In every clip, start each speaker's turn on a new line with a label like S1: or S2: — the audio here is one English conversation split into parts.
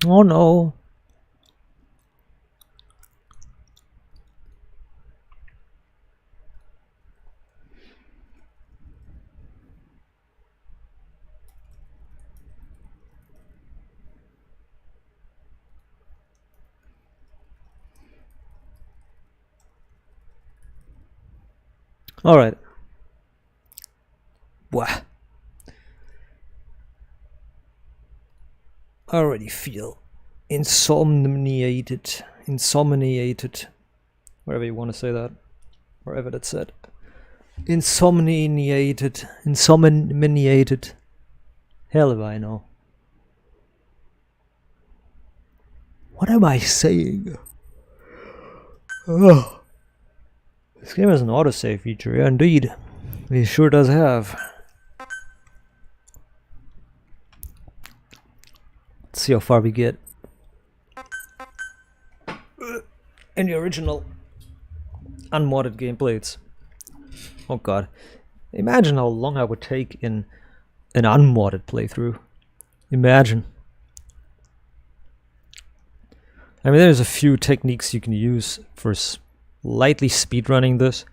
S1: Oh no. All right. Wah. I already feel insomniated, wherever you want to say that, wherever that's said. Insomniated. Hell if I know. What am I saying? Oh. This game has an autosave feature, yeah, indeed. It sure does have. Let's see how far we get. In the original unmodded gameplays. Oh god. Imagine how long I would take in an unmodded playthrough. Imagine. I mean, there's a few techniques you can use for lightly speedrunning this.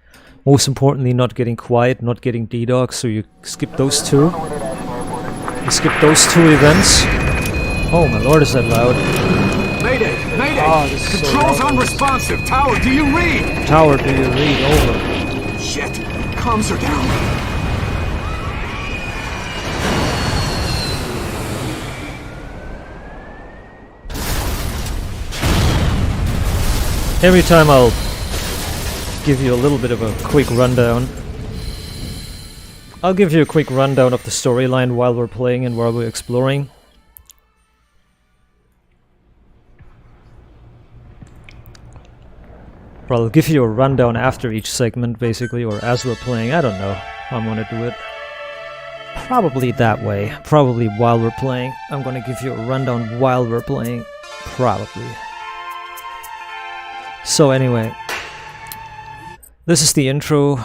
S1: Most importantly, not getting quiet, not getting DDoS, so you skip those two. You skip those two events. Oh my lord, is that loud?
S2: Mayday! Mayday!
S1: Oh, this is
S2: Control's
S1: so loud.
S2: unresponsive! Tower, do you read?
S1: Tower, do you read? Over.
S2: Shit! Comms are down.
S1: Every time I'll give you a little bit of a quick rundown. I'll give you a quick rundown of the storyline while we're playing and while we're exploring. Or I'll give you a rundown after each segment, basically, or as we're playing. I don't know how I'm gonna do it. Probably that way. Probably while we're playing. I'm gonna give you a rundown while we're playing. Probably. So anyway. This is the intro,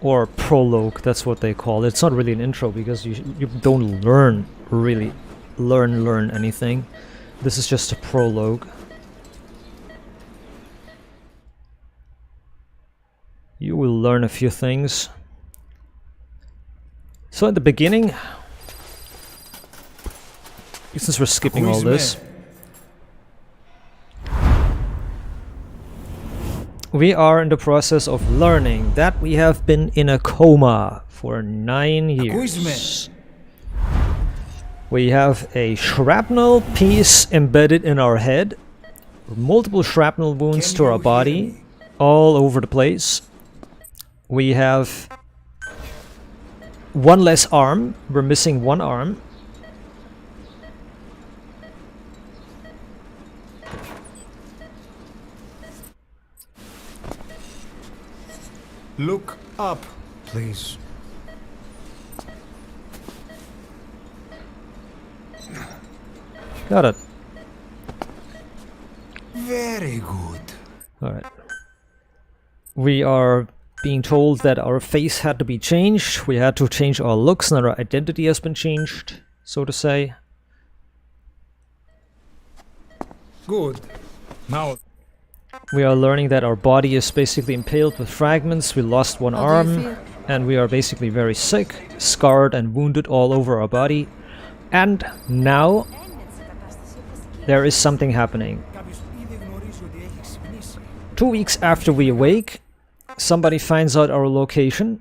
S1: or prologue, that's what they call it. It's not really an intro because you don't really learn anything. This is just a prologue. You will learn a few things. So at the beginning, since we're skipping all this, we are in the process of learning that we have been in a coma for 9 years. We have a shrapnel piece embedded in our head, multiple shrapnel wounds to our body, all over the place. We have one less arm, we're missing one arm.
S2: Look up, please.
S1: Got it.
S2: Very good.
S1: Alright. We are being told that our face had to be changed. We had to change our looks and our identity has been changed, so to say.
S2: Good. Now,
S1: We are learning that our body is basically impaled with fragments. We lost one arm and we are basically very sick, scarred and wounded all over our body. And now there is something happening. 2 weeks after we awake, somebody finds out our location.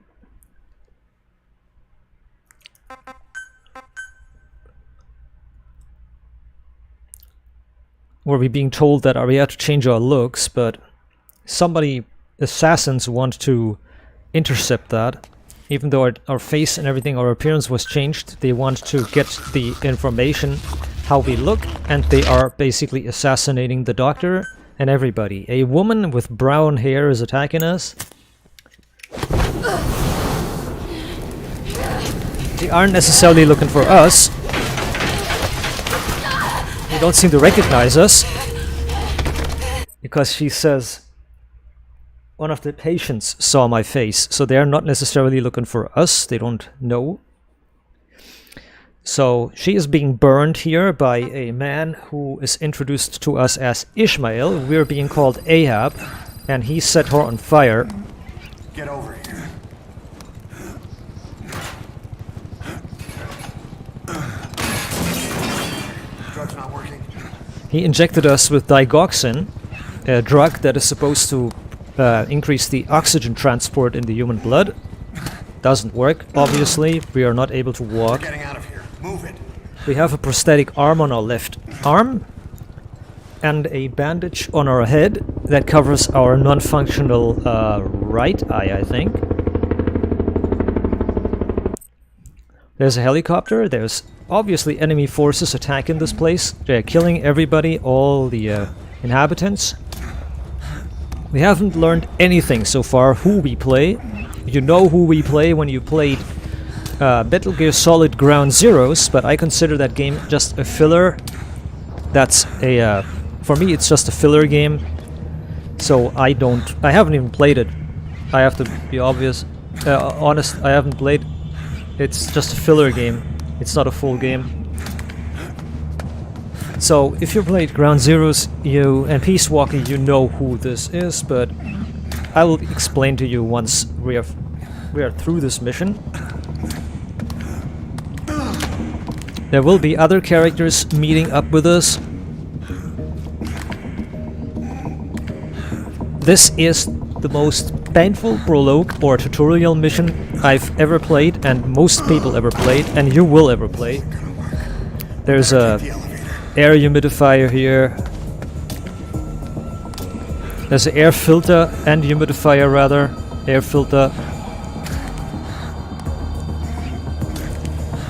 S1: Were we being told that we had to change our looks, but assassins want to intercept that. Even though our face and everything, our appearance was changed, they want to get the information, how we look, and they are basically assassinating the doctor and everybody. A woman with brown hair is attacking us. They aren't necessarily looking for us. They don't seem to recognize us. Because she says, one of the patients saw my face, so they are not necessarily looking for us. They don't know. So she is being burned here by a man who is introduced to us as Ishmael. We're being called Ahab, and he set her on fire.
S2: Get over here. Drug's not working.
S1: He injected us with digoxin, a drug that is supposed to increase the oxygen transport in the human blood. Doesn't work, obviously. We are not able to walk.
S2: We're getting out of here. Move it.
S1: We have a prosthetic arm on our left arm and a bandage on our head that covers our non-functional right eye, I think. There's a helicopter. There's obviously enemy forces attacking this place. They're killing everybody, all the inhabitants. We haven't learned anything so far who we play. You know who we play when you played Metal Gear Solid Ground Zeroes, but I consider that game just a filler. That's a for me it's just a filler game. So I haven't even played it. I have to be honest, I haven't played. It's just a filler game. It's not a full game. So if you played Ground Zeroes and Peace Walker, you know who this is, but I will explain to you once we are through this mission. There will be other characters meeting up with us. This is the most painful prologue or tutorial mission I've ever played, and most people ever played, and you will ever play. There's a air humidifier here. There's an air filter and humidifier rather. Air filter.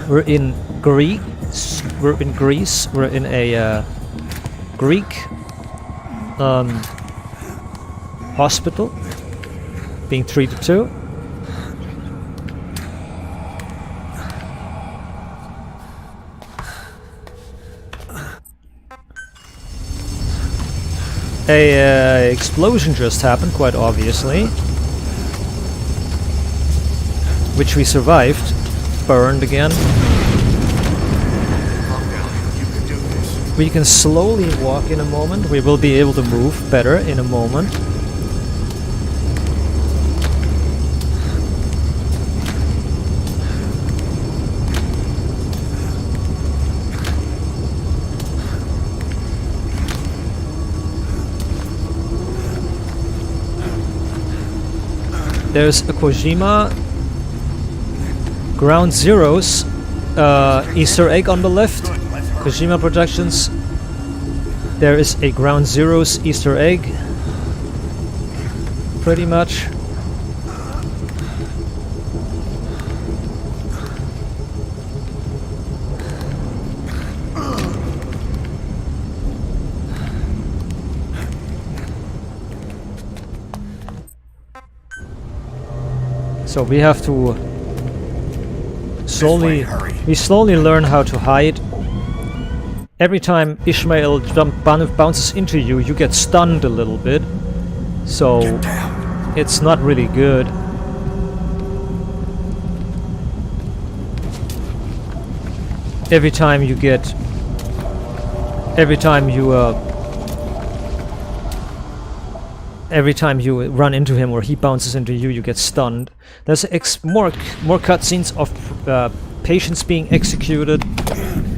S1: We're in Greece. We're in Greece. We're in a Greek hospital, being treated to. A explosion just happened, quite obviously, which we survived. Burned again. We can slowly walk in a moment. We will be able to move better in a moment. There's a Kojima Ground Zeroes Easter egg on the left. Kojima Productions. There is a Ground Zeroes Easter egg. Pretty much. So we have to slowly learn how to hide. Every time Ishmael bounces into you, you get stunned a little bit. So it's not really good. Every time you run into him or he bounces into you, you get stunned. There's more cutscenes of patients being executed.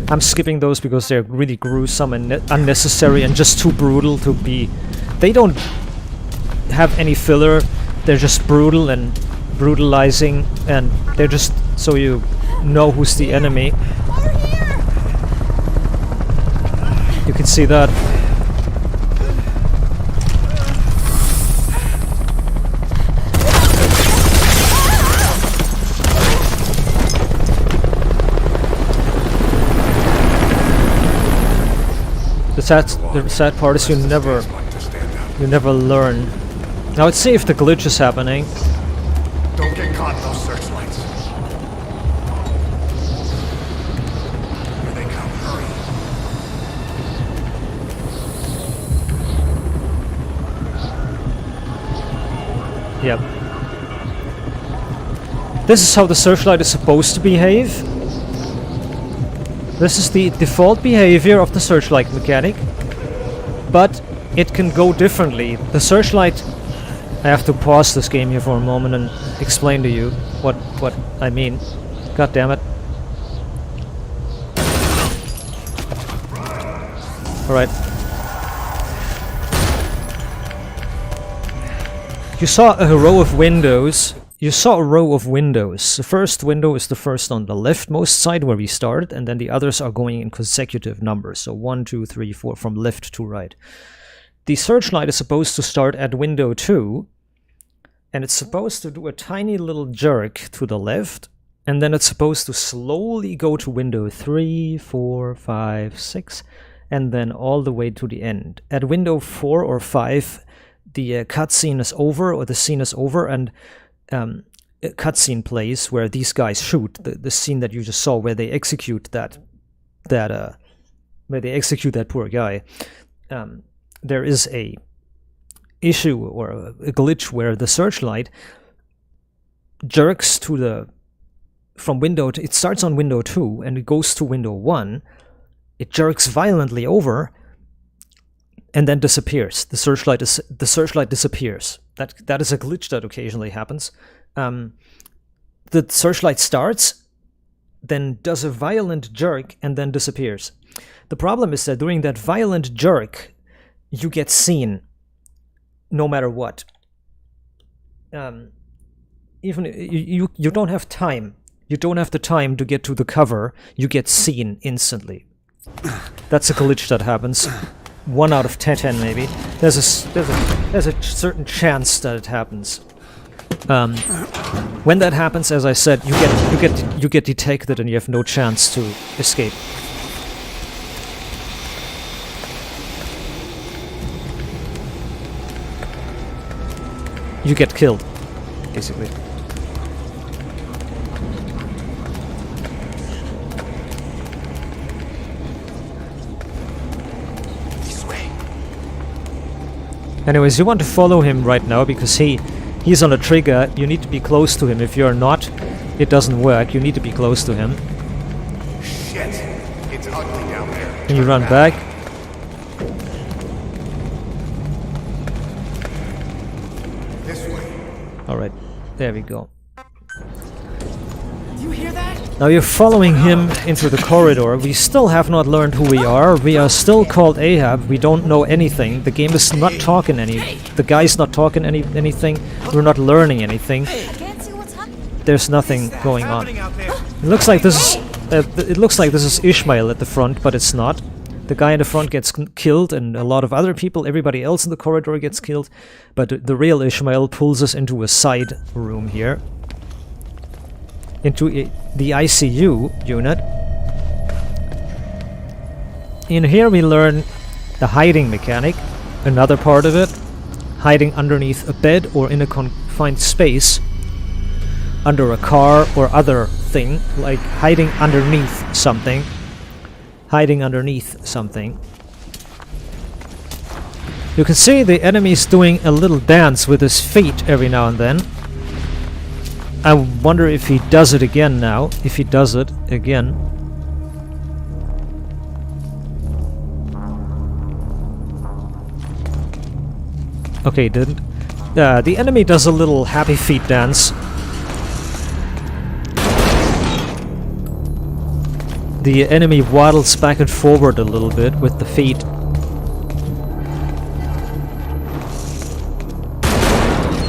S1: I'm skipping those because they're really gruesome and unnecessary and just too brutal to be. They don't have any filler. They're just brutal and brutalizing, and they're just so you know who's the enemy. You can see that. The sad part is you never learn. Now let's see if the glitch is happening.
S2: Don't get caught in those searchlights. Here they come. Hurry.
S1: Yep. This is how the searchlight is supposed to behave. This is the default behavior of the searchlight mechanic, but it can go differently. The searchlight... I have to pause this game here for a moment and explain to you what I mean. God damn it. Alright. You saw a row of windows. You saw a row of windows. The first window is the first on the leftmost side where we started, and then the others are going in consecutive numbers. So 1, 2, 3, 4 from left to right. The searchlight is supposed to start at window 2, and it's supposed to do a tiny little jerk to the left, and then it's supposed to slowly go to window 3, 4, 5, 6, and then all the way to the end. At window 4 or 5, the cutscene is over, or the scene is over, and a cutscene plays where these guys shoot. The scene that you just saw, where they execute that poor guy. There is a issue or a glitch where the searchlight jerks to the from window to, it starts on window 2 and it goes to window 1. It jerks violently over and then disappears. The searchlight disappears. That is a glitch that occasionally happens. The searchlight starts, then does a violent jerk and then disappears. The problem is that during that violent jerk, you get seen, no matter what. Even you don't have time. You don't have the time to get to the cover. You get seen instantly. That's a glitch that happens. 1 out of 10 maybe. There's a certain chance that it happens. When that happens, as I said, you get detected and you have no chance to escape. You get killed, basically.
S2: This way.
S1: Anyways, you want to follow him right now because he's on a trigger. You need to be close to him. If you're not, it doesn't work. You need to be close to him.
S2: Shit! It's ugly down there.
S1: And you run back. Alright, there we go.
S3: You hear that?
S1: Now you're following him into the corridor. We still have not learned who we are. We are still called Ahab. We don't know anything. The game is not talking the guy's not talking anything. We're not learning anything.
S3: I can't see what's happening.
S1: There's nothing going on. It looks like this is Ishmael at the front, but it's not. The guy in the front gets killed, and a lot of other people, everybody else in the corridor gets killed. But the real Ishmael pulls us into a side room here. Into the ICU unit. In here we learn the hiding mechanic, another part of it. Hiding underneath a bed or in a confined space. Under a car or other thing, like hiding underneath something. Hiding underneath something. You can see the enemy's doing a little dance with his feet every now and then. I wonder if he does it again now. If he does it again. Okay, he didn't. The enemy does a little happy feet dance. The enemy waddles back and forward a little bit with the feet.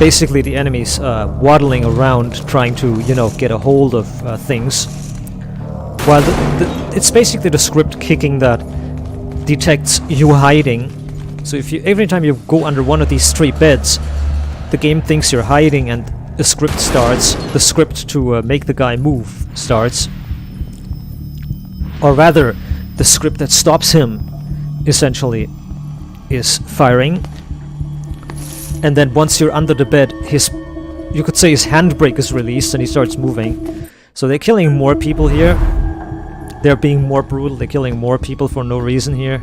S1: Basically, the enemy's waddling around trying to, you know, get a hold of things. While it's basically the script kicking that detects you hiding. So if you every time you go under one of these 3 beds, the game thinks you're hiding and the script starts. The script to make the guy move starts. Or rather, the script that stops him, essentially, is firing. And then once you're under the bed, you could say his handbrake is released and he starts moving. So they're killing more people here. They're being more brutal, they're killing more people for no reason here.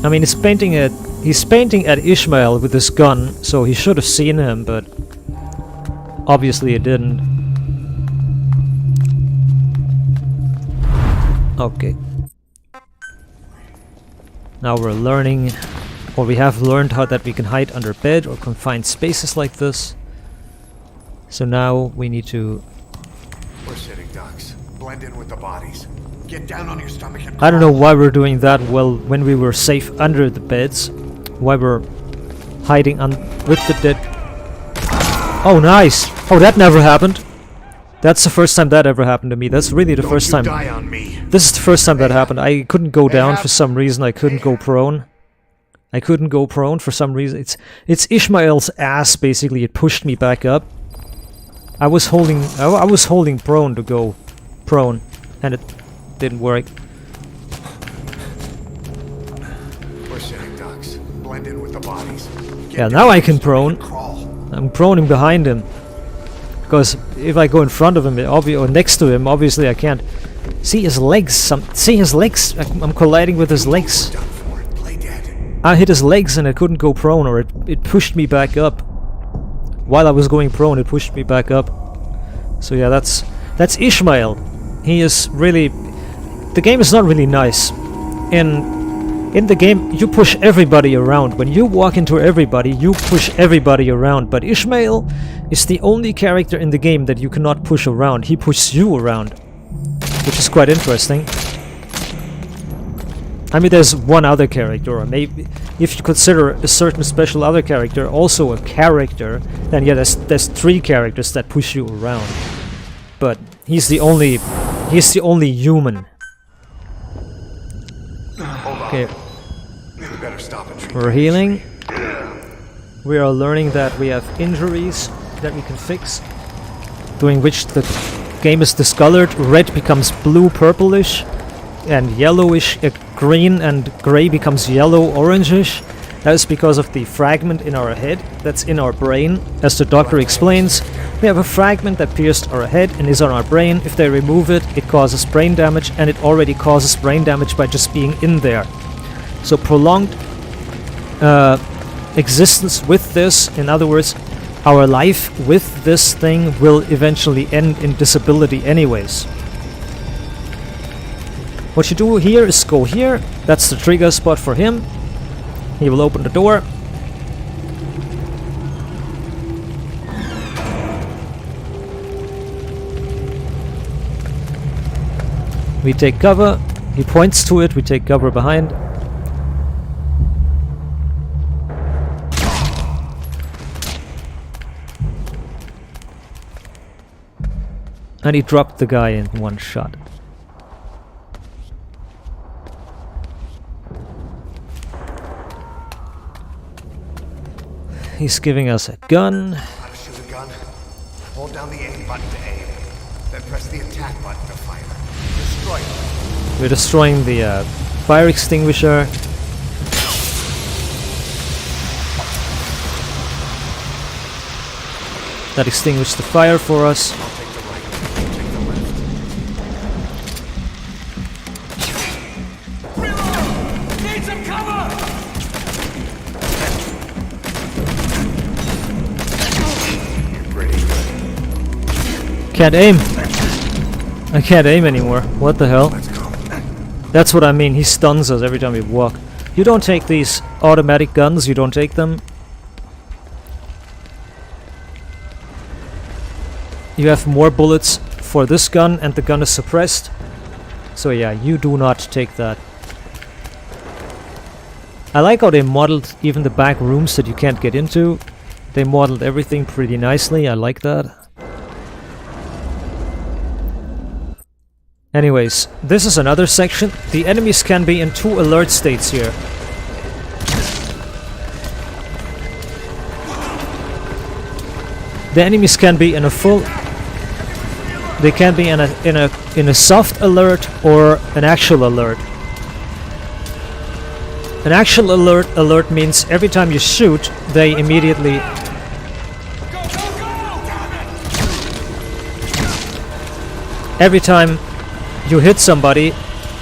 S1: I mean, he's painting at Ishmael with his gun, so he should have seen him, but obviously he didn't. Okay. Now we're learning, or we have learned how that we can hide under bed or confined spaces like this. So now we need to...
S2: We're sitting ducks. Blend in with the bodies. Get down on your stomach and
S1: I don't know why we're doing that well when we were safe under the beds. Why we're hiding with the dead. Oh, nice! Oh, that never happened. That's the first time that ever happened to me. That's really the first time.
S2: Die on me.
S1: This is the first time that happened. I couldn't go down for some reason. I couldn't go prone. I couldn't go prone for some reason. It's Ishmael's ass basically. It pushed me back up. I was holding prone to go prone, and it didn't work.
S2: We're sitting ducks. Blend in with the bodies.
S1: Yeah, now I can prone. I'm proning behind him. Because if I go in front of him or next to him, obviously I can't see his legs. See his legs? I'm colliding with his legs. I hit his legs and I couldn't go prone, or it pushed me back up. While I was going prone, it pushed me back up. So yeah, that's Ishmael. He is really... The game is not really nice. In the game, you push everybody around. When you walk into everybody, you push everybody around. But Ishmael is the only character in the game that you cannot push around. He pushes you around, which is quite interesting. I mean, there's one other character, or maybe if you consider a certain special other character also a character, then yeah, there's 3 characters that push you around. But he's the only human. Okay.
S2: We better stop and treat
S1: We're healing. We are learning that we have injuries that we can fix, doing which the game is discolored. Red becomes blue purplish, and yellowish green, and grey becomes yellow orangish. That is because of the fragment in our head that's in our brain. As the doctor explains, we have a fragment that pierced our head and is on our brain. If they remove it, it causes brain damage, and it already causes brain damage by just being in there. So prolonged existence with this, in other words, our life with this thing will eventually end in disability anyways. What you do here is go here. That's the trigger spot for him. He will open the door. We take cover. He points to it. We take cover behind. And he dropped the guy in one shot. He's giving us a gun.
S2: How to shoot a gun? Hold down the aim button to aim, then press the attack button to fire. Destroy it.
S1: We're destroying the fire extinguisher. That extinguished the fire for us.
S2: I'll take the right, you take the left.
S4: Reload! Need some cover!
S2: Pretty good.
S1: Can't aim. I can't aim anymore. What the hell?
S2: Let's go.
S1: That's what I mean. He stuns us every time we walk. You don't take these automatic guns. You don't take them. You have more bullets for this gun, and the gun is suppressed. So yeah, you do not take that. I like how they modeled even the back rooms that you can't get into. They modeled everything pretty nicely. I like that. Anyways, this is another section. The enemies can be in 2 alert states here. The enemies can be in a full... They can be in a soft alert or an actual alert. An actual alert means every time you shoot, they immediately... Every time you hit somebody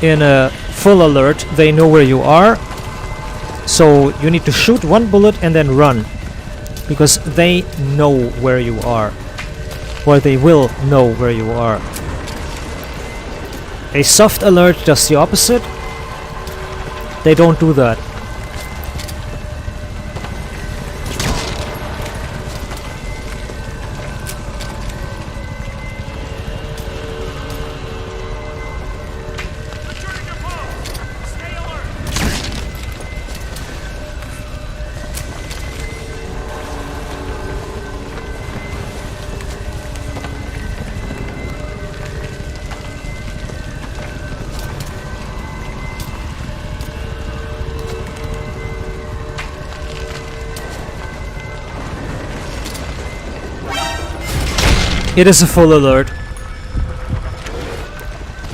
S1: in a full alert, they know where you are. So you need to shoot one bullet and then run, because they know where you are, or they will know where you are. A soft alert does the opposite. They don't do that.
S4: Returning your phone. Stay alert.
S1: It is a full alert.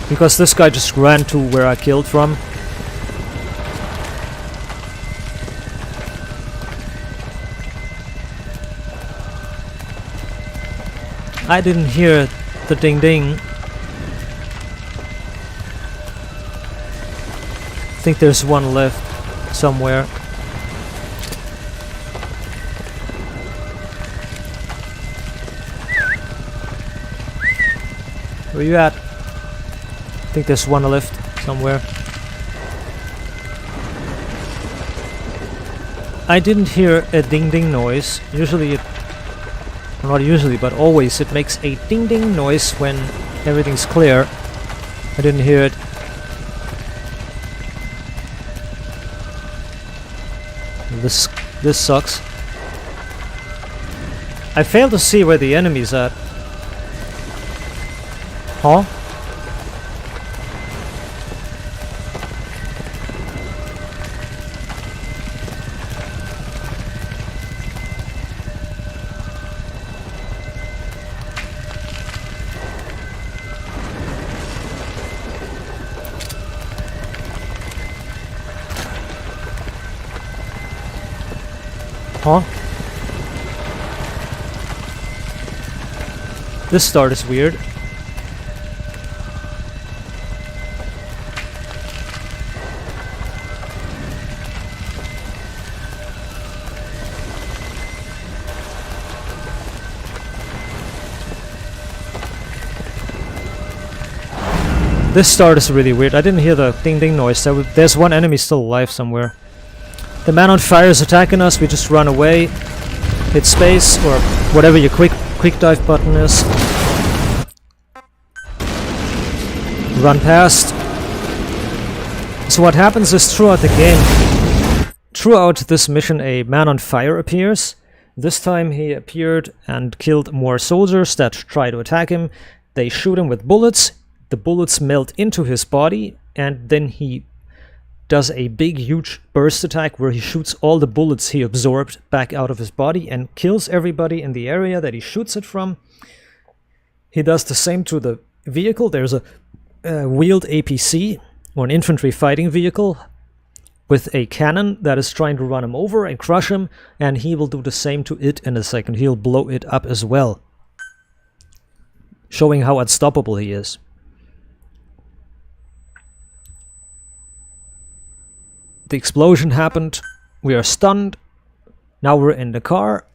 S1: Because this guy just ran to where I killed from. I didn't hear the ding ding. I think there's one left somewhere. Where you at? I think there's one left somewhere. I didn't hear a ding ding noise. Usually it... Not usually, but always it makes a ding ding noise when everything's clear. I didn't hear it. This sucks. I failed to see where the enemy's at. Huh? Huh? This start is weird. This start is really weird. I didn't hear the ding ding noise. There's one enemy still alive somewhere. The man on fire is attacking us. We just run away. Hit space or whatever your quick dive button is. Run past. So what happens is throughout the game, throughout this mission, a man on fire appears. This time he appeared and killed more soldiers that try to attack him. They shoot him with bullets. The bullets melt into his body, and then he does a big, huge burst attack where he shoots all the bullets he absorbed back out of his body and kills everybody in the area that he shoots it from. He does the same to the vehicle. There's a wheeled APC, or an infantry fighting vehicle, with a cannon that is trying to run him over and crush him, and he will do the same to it in a second. He'll blow it up as well, showing how unstoppable he is. The explosion happened, we are stunned, now we're in the car.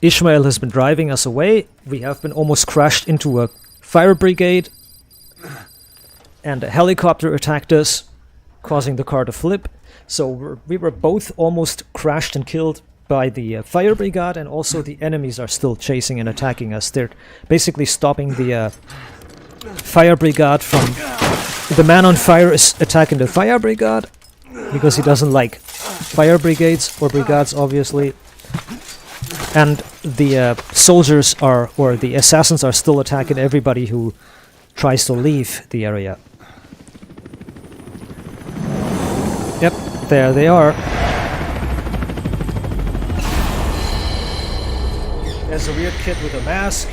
S1: Ishmael has been driving us away. We have been almost crashed into a fire brigade, and a helicopter attacked us, causing the car to flip. So we were both almost crashed and killed by the fire brigade, and also the enemies are still chasing and attacking us. They're basically stopping the fire brigade from... The man on fire is attacking the fire brigade, because he doesn't like fire brigades, or brigades obviously. And the soldiers are, or the assassins are still attacking everybody who tries to leave the area. Yep, there they are. There's a weird kid with a mask.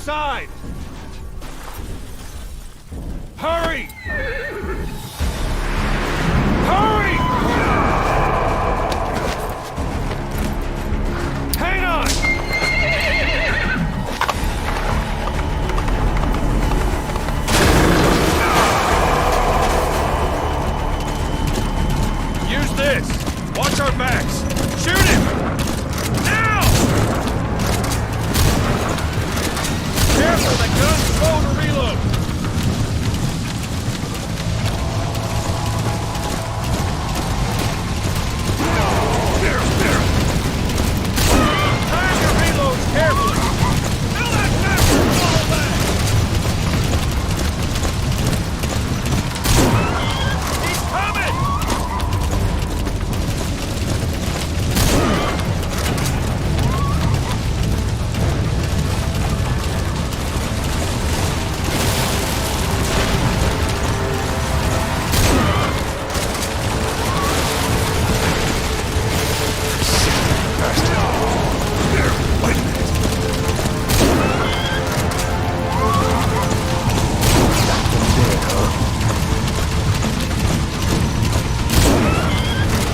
S4: side! Hurry! Hurry! Hang on! Use this! Watch our backs! Shoot him! Now! Careful, the gun's slow to reload! Time to reload carefully! Fill that bastard full back! He's coming!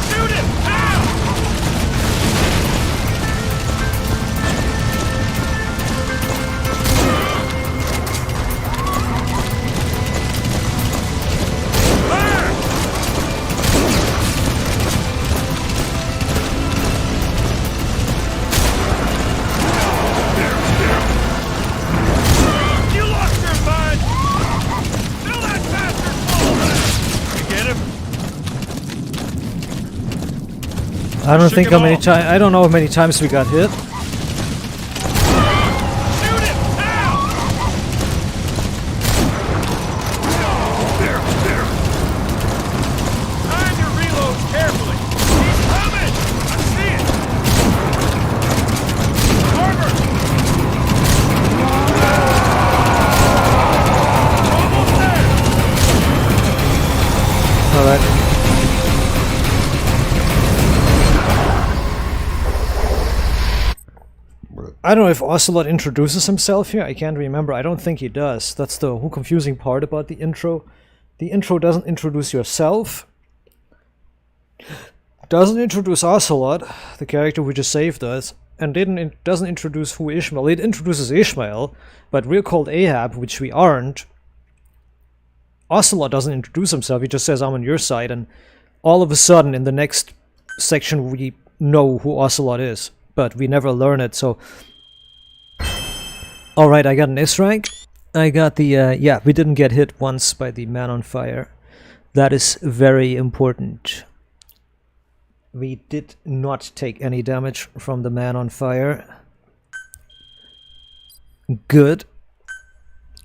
S4: Shoot him! Now! Fire! You lost your mind! Fill that bastard full back! You get him?
S1: I don't
S4: Shook
S1: think
S4: him
S1: how many
S4: off.
S1: times. I don't know how many times we got hit.
S4: Shoot him! Now! Time your reloads carefully! He's coming! I see it! Armor! Almost there!
S1: All right. I don't know if Ocelot introduces himself here. I can't remember. I don't think he does. That's the whole confusing part about the intro. The intro doesn't introduce yourself. Doesn't introduce Ocelot, the character we just saved us, and doesn't introduce who Ishmael. It introduces Ishmael, but we're called Ahab, which we aren't. Ocelot doesn't introduce himself. He just says, "I'm on your side," and all of a sudden, in the next section, we know who Ocelot is, but we never learn it. So, all right, I got an S rank. I got the yeah. We didn't get hit once by the man on fire. That is very important. We did not take any damage from the man on fire. Good.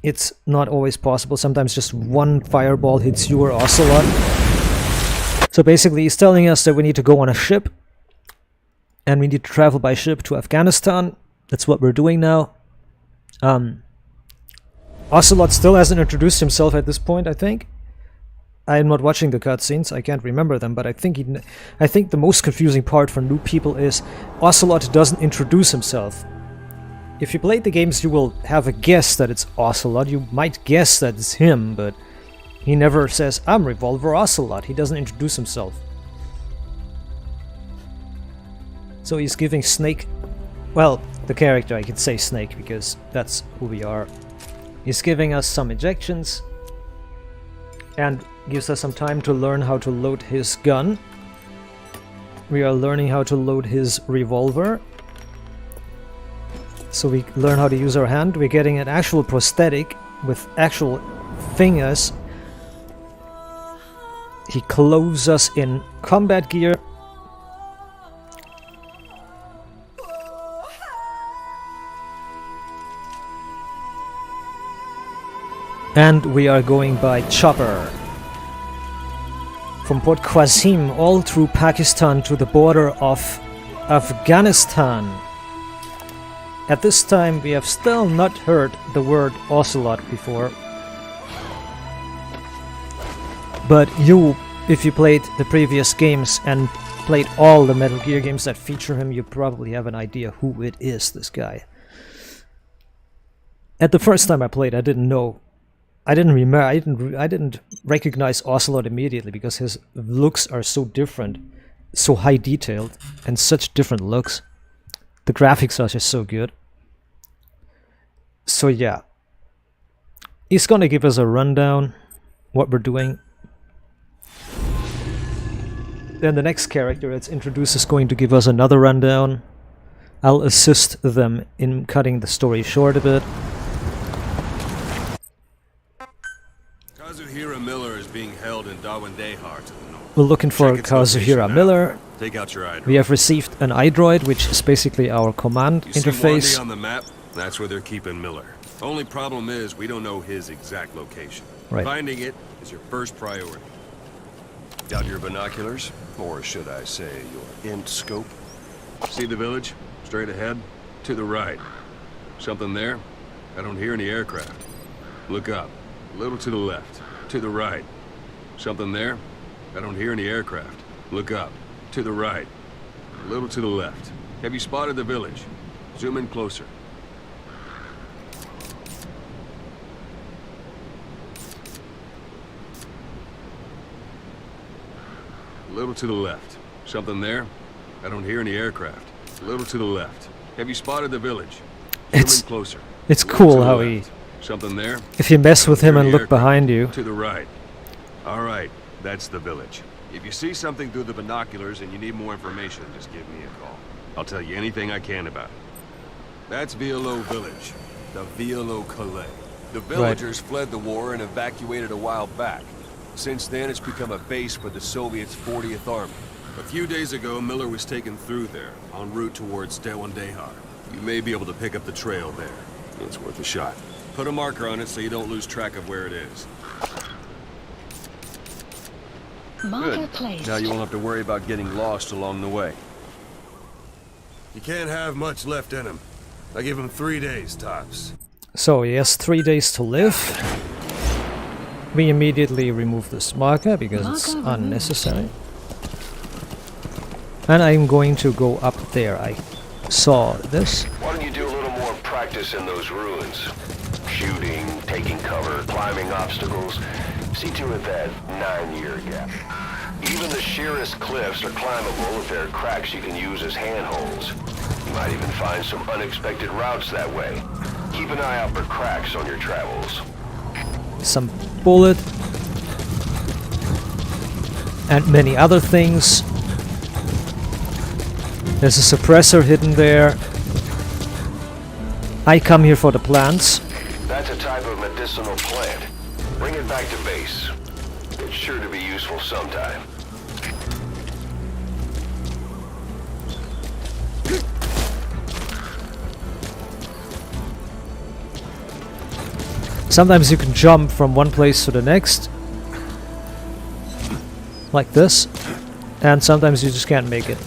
S1: It's not always possible. Sometimes just one fireball hits you or Ocelot. So basically he's telling us that we need to go on a ship. And we need to travel by ship to Afghanistan. That's what we're doing now. Ocelot still hasn't introduced himself at this point, I think. I'm not watching the cutscenes, I can't remember them, but I think the most confusing part for new people is Ocelot doesn't introduce himself. If you played the games, you will have a guess that it's Ocelot. You might guess that it's him, but he never says, "I'm Revolver Ocelot." He doesn't introduce himself. So he's giving Snake, well, the character, I could say Snake because that's who we are. He's giving us some injections and gives us some time to learn how to load his gun. We are learning how to load his revolver. So we learn how to use our hand. We're getting an actual prosthetic with actual fingers. He clothes us in combat gear. And we are going by chopper. From Port Qasim all through Pakistan to the border of Afghanistan. At this time we have still not heard the word Ocelot before. But you, if you played the previous games and played all the Metal Gear games that feature him, you probably have an idea who it is, this guy. At the first time I played, I didn't know. I didn't remember. I didn't recognize Ocelot immediately because his looks are so different, so high detailed, and such different looks. The graphics are just so good. So yeah, he's gonna give us a rundown what we're doing. Then the next character that's introduced is going to give us another rundown. I'll assist them in cutting the story short a bit.
S4: Kazuhira Miller is being held in Dawandehar to the north.
S1: We're looking for
S4: Check its location
S1: Kazuhira
S4: now.
S1: Miller.
S4: Take out your eye
S1: We have received an iDroid, which is basically our command
S4: You see
S1: interface.
S4: Wandi on the map? That's where they're keeping Miller. Only problem is we don't know his exact location.
S1: Right.
S4: Finding it is your first priority.
S5: Got your binoculars? Or should I say your int scope?
S4: See the village? Straight ahead? To the right. Something there? I don't hear any aircraft. Look up. A little to the left. To the right. Something there? I don't hear any aircraft. Look up. To the right. A little to the left. Have you spotted the village? Zoom in closer. A little to the left. Something there? I don't hear any aircraft. A little to the left. Have you spotted the village? Zoom
S1: It's
S4: in closer.
S1: it's
S4: A little to
S1: cool
S4: the
S1: how
S4: left. Something there?
S1: if you mess with him
S4: Hear
S1: and
S4: any
S1: look
S4: aircraft?
S1: behind you,
S4: To the right. All right, that's the village.
S5: If you see something through the binoculars and you need more information, just give me a call.
S4: I'll tell you anything I can about it. That's Violo Village. The Violo Calais.
S5: The villagers fled the war and evacuated a while back. Since then, it's become a base for the Soviets' 40th Army.
S4: A few days ago, Miller was taken through there, en route towards Dawandehar. You may be able to pick up the trail there. It's worth a shot. Put a marker on it so you don't lose track of where it is.
S3: Marker
S5: Good.
S3: placed.
S5: Now you won't have to worry about getting lost along the way.
S4: You can't have much left in him. I give him 3 days, tops.
S1: so he has 3 days to live. We immediately remove this marker because it's
S3: Marker removed.
S1: unnecessary. And I'm going to go up there. I saw this.
S6: Why don't you do a little more practice in those ruins? Shooting, taking cover, climbing obstacles. See to it that 9-year gap. Even the sheerest cliffs are climbable if there are cracks you can use as handholds. You might even find some unexpected routes that way. Keep an eye out for cracks on your travels.
S1: Some bullet. And many other things. There's a suppressor hidden there. I come here for the plants.
S6: That's a type of medicinal plant. Bring it back to base. It's sure to be useful sometime.
S1: Sometimes you can jump from one place to the next. Like this. And sometimes you just can't make it.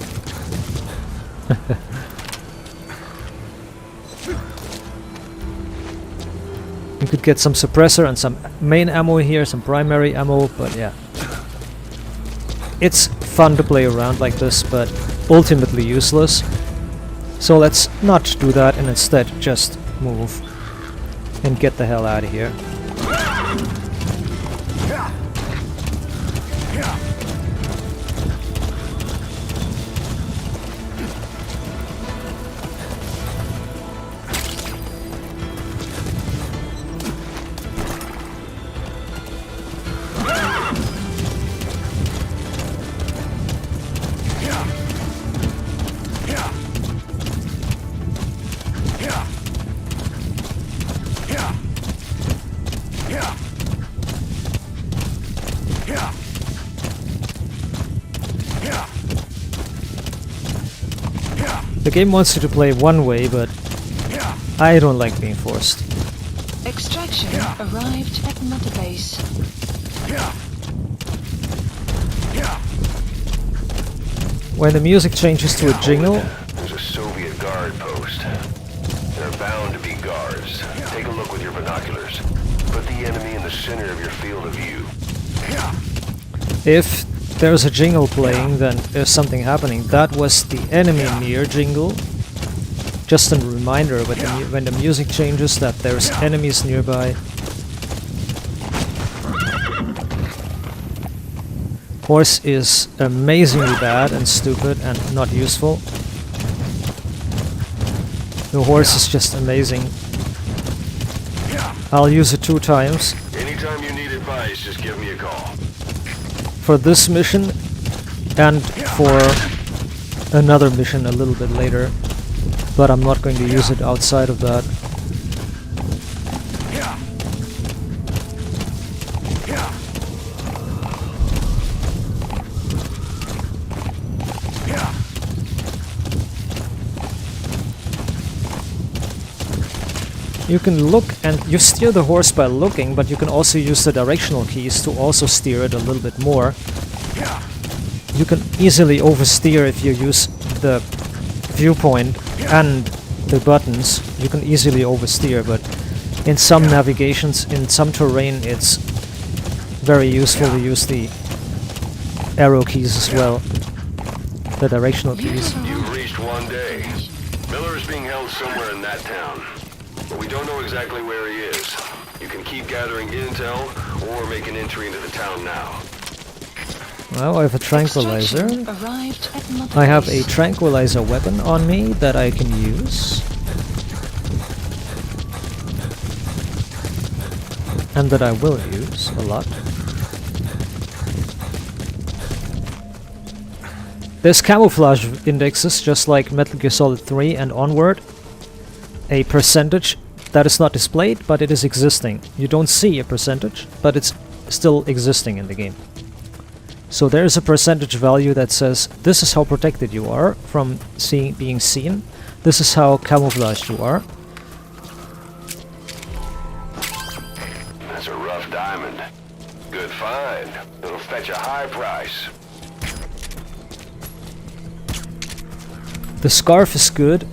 S1: You could get some suppressor and some main ammo here, some primary ammo, but yeah. It's fun to play around like this, but ultimately useless. So let's not do that and instead just move and get the hell out of here. The game wants you to play one way, but I don't like being forced.
S3: Extraction arrived at Mother Base.
S1: When the music changes to a jingle,
S6: There's a Soviet guard post. There are bound to be guards. Take a look with your binoculars. Put the enemy in the center of your field of view.
S1: if there's a jingle playing, then there's something happening. That was the enemy near jingle. just a reminder when the music changes that there's enemies nearby. Horse is amazingly bad and stupid and not useful. The horse is just amazing. I'll use it 2 times.
S6: Anytime you need advice, just give me a call.
S1: For this mission and for another mission a little bit later, but I'm not going to use it outside of that. You can look and you steer the horse by looking, but you can also use the directional keys to also steer it a little bit more. You can easily oversteer if you use the viewpoint and the buttons. You can easily oversteer, but in some navigations, in some terrain, it's very useful to use the arrow keys as well, the directional keys.
S6: You've reached 1 day. Miller is being held somewhere in that town, but we don't know exactly where he is. You can keep gathering intel or make an entry into the town now.
S1: Well, I have a tranquilizer.
S3: Arrived at Mother
S1: I have a
S3: Base.
S1: tranquilizer weapon on me that I can use. And that I will use a lot. There's camouflage indexes, just like Metal Gear Solid 3 and onward. A percentage that is not displayed, but it is existing. You don't see a percentage, but it's still existing in the game. So there is a percentage value that says this is how protected you are from being seen. This is how camouflaged you are.
S6: That's a rough diamond. Good find. It'll fetch a high price.
S1: The scarf is good.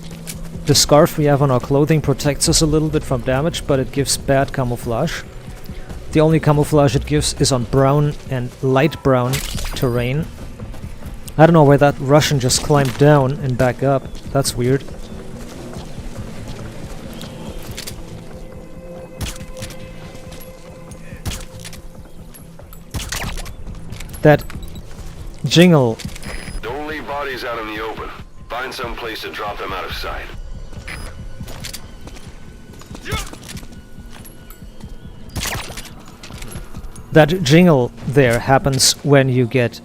S1: The scarf we have on our clothing protects us a little bit from damage, but it gives bad camouflage. The only camouflage it gives is on brown and light brown terrain. I don't know why that Russian just climbed down and back up. That's weird. That jingle.
S6: Don't leave bodies out in the open. Find some place to drop them out of sight.
S1: That jingle there happens when you get...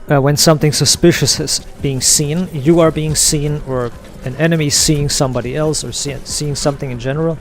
S1: when something suspicious is being seen, you are being seen, or an enemy seeing somebody else, or seeing something in general.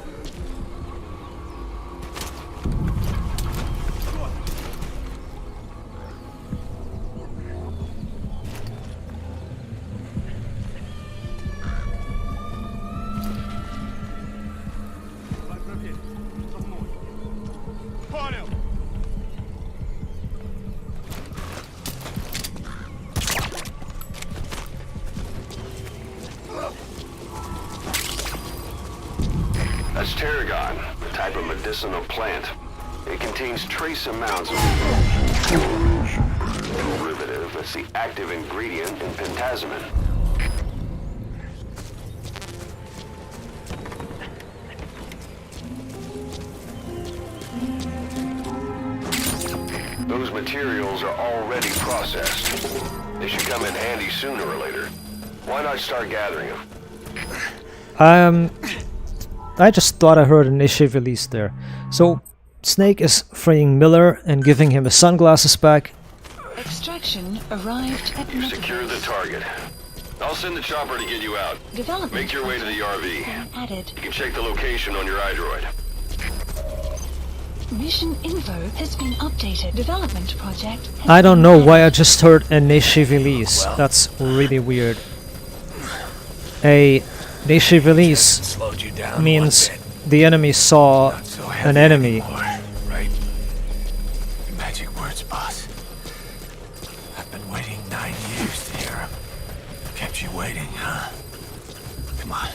S6: That's tarragon, a type of medicinal plant. It contains trace amounts of derivative. It's the active ingredient in pentazemin. Those materials are already processed. They should come in handy sooner or later. Why not start gathering them?
S1: I just thought I heard an issue release there. So, Snake is freeing Miller and giving him his sunglasses back.
S3: Extraction arrived at
S6: You
S3: Mother
S6: secured the
S3: Base.
S6: target. I'll send the chopper to get you out.
S3: Development
S6: Make your way to the RV.
S3: added.
S6: You can check the location on your iDroid.
S3: Mission info has been updated. Development project has
S1: I don't
S3: been
S1: know
S3: added.
S1: why I just heard a Nishi release. That's really weird. A Nishi release means the enemy saw an enemy.
S7: Right? Magic words, boss. I've been waiting 9 years to hear them. Kept you waiting, huh? Come on.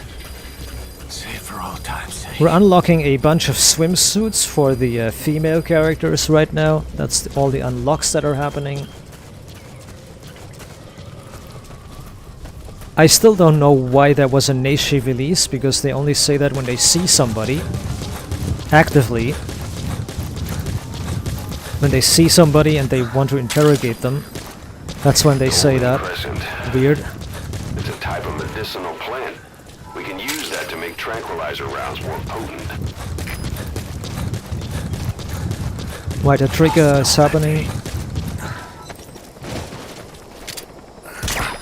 S7: Say it for all time's sake.
S1: We're unlocking a bunch of swimsuits for the female characters right now. That's all the unlocks that are happening. I still don't know why there was a Nation release, because they only say that when they see somebody actively. When they see somebody and they want to interrogate them, that's when they say that. Weird.
S6: It's a type of medicinal plant. We can use that to make tranquilizer rounds more potent.
S1: Why the trigger is happening?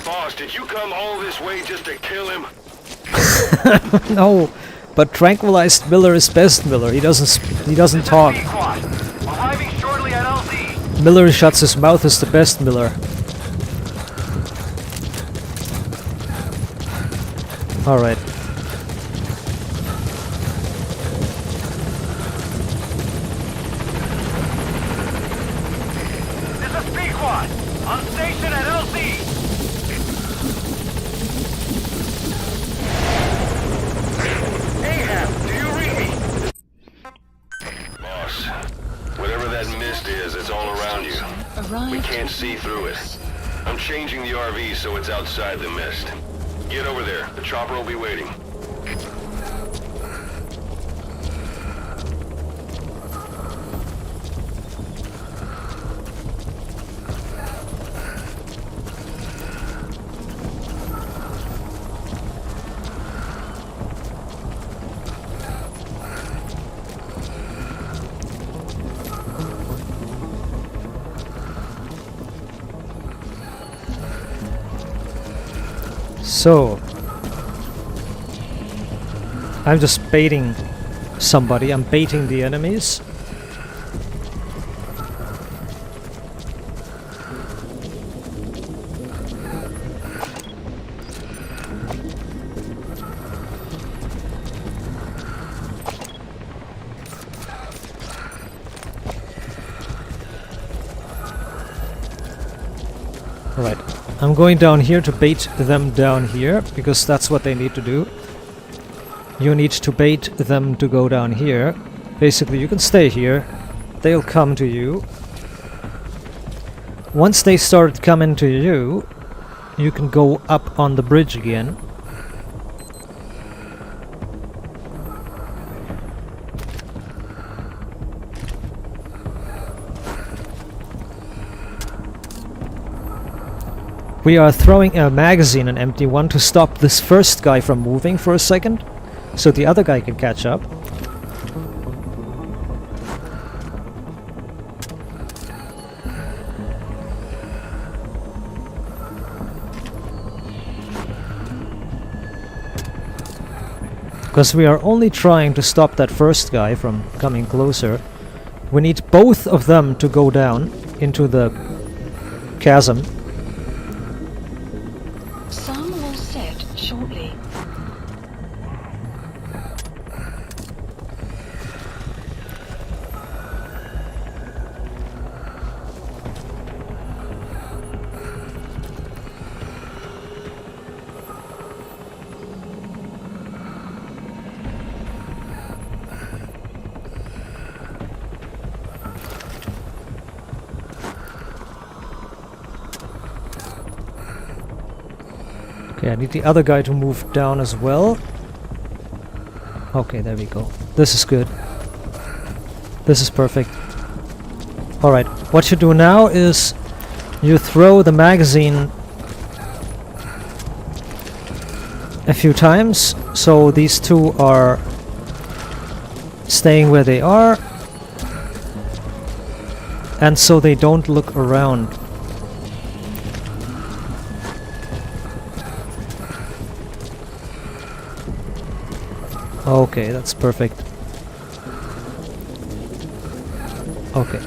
S6: Boss, did you come all this way just to kill him?
S1: No, but tranquilized Miller is best Miller. He doesn't talk.
S6: Arriving shortly at LZ.
S1: Miller shuts his mouth is the best Miller. Alright.
S6: This is Pequod. On station at LZ. Ahab, do you read me? Boss, whatever that mist is, it's all around you. We
S3: Arrived.
S6: can't see through it. I'm changing the RV so it's outside the mist. Get over there. The chopper will be waiting.
S1: So, I'm just baiting somebody. I'm baiting the enemies. Alright, I'm going down here to bait them down here, because that's what they need to do. You need to bait them to go down here. Basically, you can stay here. They'll come to you. Once they start coming to you, you can go up on the bridge again. We are throwing a magazine, an empty one, to stop this first guy from moving for a second, so the other guy can catch up. Because we are only trying to stop that first guy from coming closer. We need both of them to go down into the chasm.
S3: Sun will set shortly.
S1: Okay, I need the other guy to move down as well. Okay, there we go. This is good. This is perfect. Alright, what you do now is you throw the magazine a few times, so these two are staying where they are, and so they don't look around. Okay, that's perfect. Okay.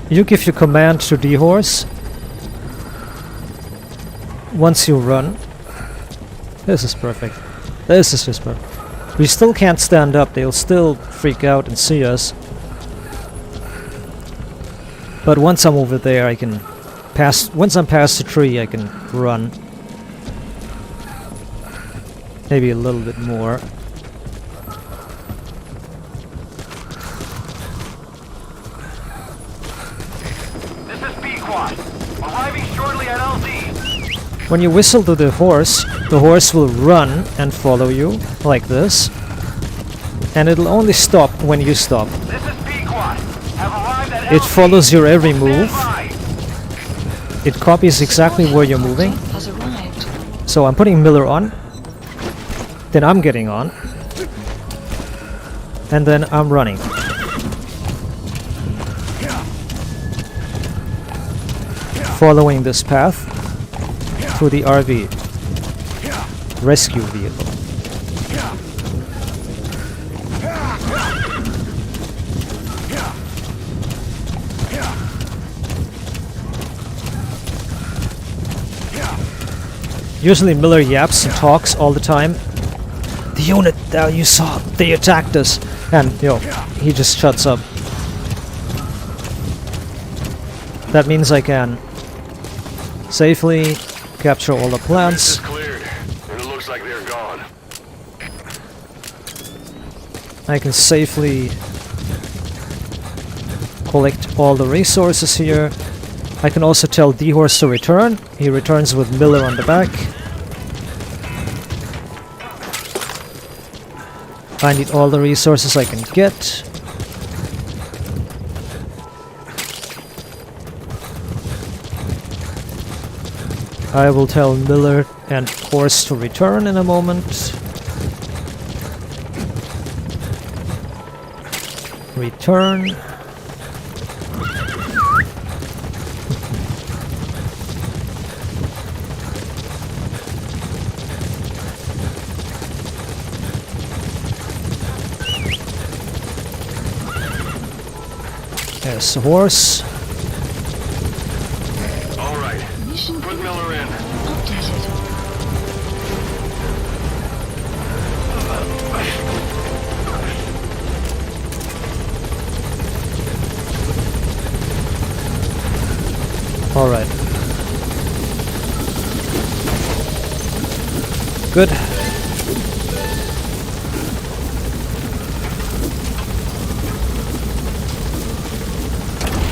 S1: You give your command to D-Horse. Once you run. This is perfect. This is just perfect. We still can't stand up. They'll still freak out and see us. But once I'm over there, I can pass. Once I'm past the tree, I can run. Maybe a little bit more.
S6: This is Pequod. Arriving shortly at LZ.
S1: When you whistle to the horse will run and follow you, like this. And it'll only stop when you stop.
S2: This is Pequot. Have arrived at
S1: It follows your every move. It copies exactly where you're moving.
S3: Has arrived.
S1: So I'm putting Miller on. Then I'm getting on. And then I'm running. Following this path to the RV. Rescue vehicle. Usually Miller yaps and talks all the time. The unit that you saw, they attacked us. And, you know, he just shuts up. That means I can safely capture all the plants.
S6: Cleared, and it looks like they're gone.
S1: I can safely collect all the resources here. I can also tell D-Horse to return. He returns with Miller on the back. I need all the resources I can get. I will tell Miller and Horse to return in a moment. Return. There's the horse.
S6: All right,
S3: Mission
S6: put Miller in.
S3: updated.
S1: All right. Good.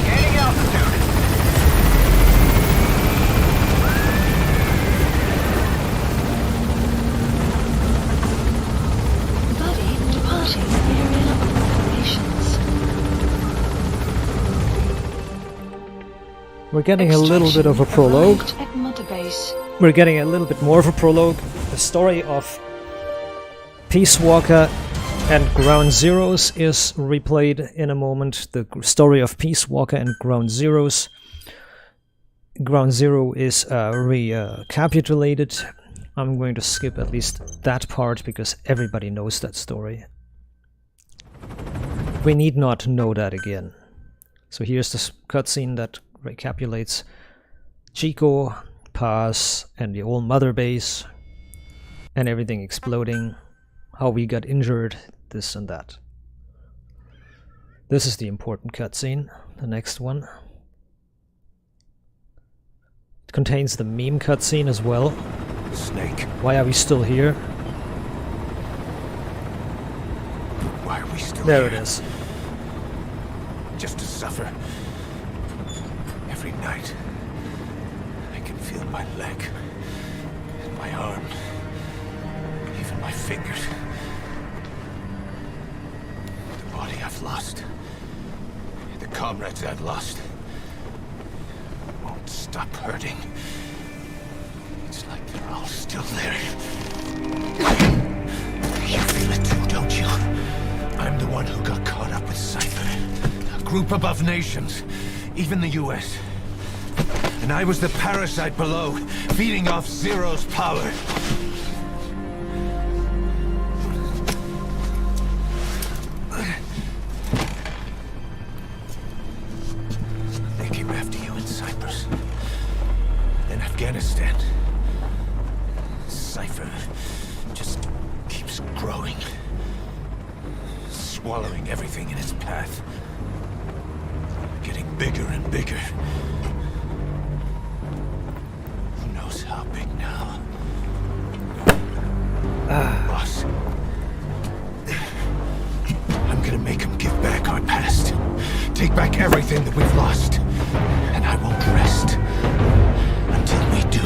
S2: Gaining altitude.
S3: Buddy departing area of operations.
S1: We're getting a little bit of a prologue.
S3: Arrived at Mother Base.
S1: We're getting a little bit more of a prologue. The story of Peace Walker and Ground Zeroes is replayed in a moment. The story of Peace Walker and Ground Zeroes. Ground Zero is recapitulated. I'm going to skip at least that part because everybody knows that story. We need not know that again. So here's this cutscene that recapitulates Chico, Paz, and the old Mother Base, and everything exploding, how we got injured, this and that. This is the important cutscene, the next one. It contains the meme cutscene as well.
S7: Snake,
S1: Why are we still here?
S7: why are we still
S1: There
S7: here?
S1: it is.
S7: Just to suffer. Every night, I can feel my leg, and my arm, even my fingers. The body I've lost, the comrades I've lost, won't stop hurting. It's like they're all still there. You feel it too, don't you? I'm the one who got caught up with Cypher. A group above nations, even the US. And I was the parasite below, feeding off Zero's power. They came after you in Cyprus. In Afghanistan. Cypher just keeps growing. Swallowing everything in its path. Getting bigger and bigger. Who knows how big now? Boss. I'm gonna make him give back our past. Take back everything that we've lost. And I won't rest until we do.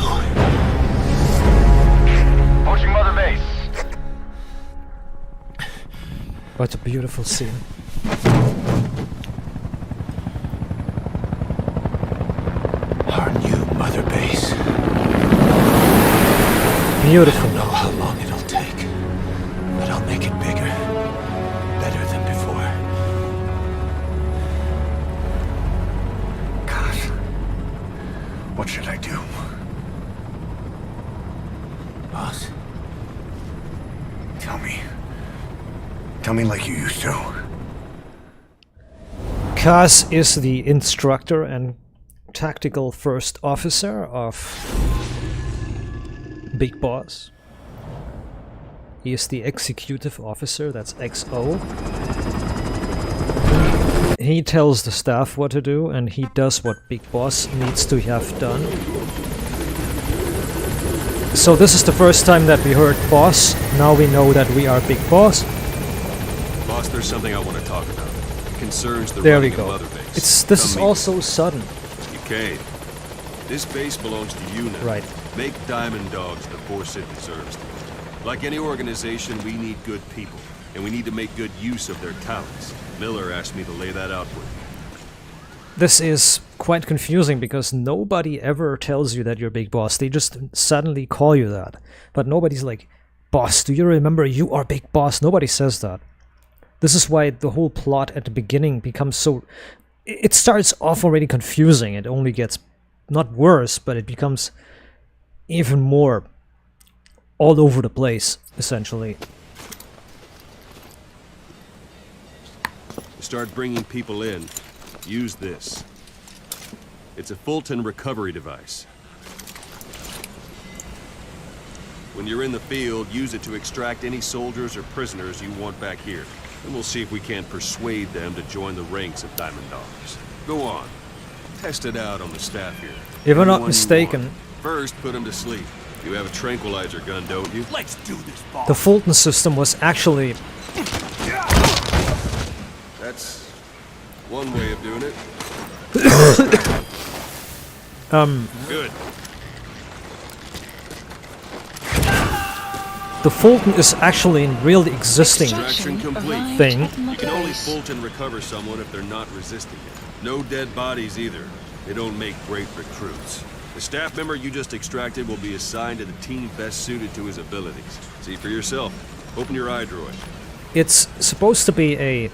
S1: What a beautiful scene.
S7: Our new mother base.
S1: Beautiful.
S7: I don't know how long it'll take, but I'll make it bigger. Better than before.
S2: God. What should I do?
S7: Boss?
S2: Tell me. Tell me like you used to.
S1: Kaz is the instructor and tactical first officer of Big Boss. He is the executive officer, that's XO. He tells the staff what to do, and he does what Big Boss needs to have done. So this is the first time that we heard Boss. Now we know that we are Big Boss.
S4: Boss, there's something I want to talk about. It concerns the
S1: There we
S4: running of
S1: go.
S4: Mother Base.
S1: This is
S4: Come
S1: all
S4: meet
S1: so sudden.
S4: me. Okay. This base belongs to you now.
S1: Right.
S4: Make Diamond Dogs the force it deserves. Like any organization, we need good people, and we need to make good use of their talents. Miller asked me to lay that out with you.
S1: This is quite confusing because nobody ever tells you that you're Big Boss. They just suddenly call you that. But nobody's like, Boss, do you remember you are Big Boss? Nobody says that. This is why the whole plot at the beginning becomes so... It starts off already confusing. It only gets not worse, but it becomes even more all over the place, essentially.
S4: Start bringing people in. Use this. It's a Fulton recovery device. When you're in the field, use it to extract any soldiers or prisoners you want back here. And we'll see if we can't persuade them to join the ranks of Diamond Dogs. Go on. Test it out on the staff here.
S1: If I'm not
S4: Anyone you
S1: mistaken,
S4: want. First, put them to sleep. You have a tranquilizer gun, don't you?
S7: Let's do this, boss.
S1: the Fulton system was actually...
S4: That's one way of doing it. Good.
S1: The Fulton is actually a really existing
S4: Extraction complete.
S3: arrived
S1: thing.
S3: at Mother
S4: You can only
S3: Base.
S4: Fulton recover someone if they're not resisting it. No dead bodies either. They don't make great recruits. The staff member you just extracted will be assigned to the team best suited to his abilities. See for yourself. Open your eye droid.
S1: It's supposed to be a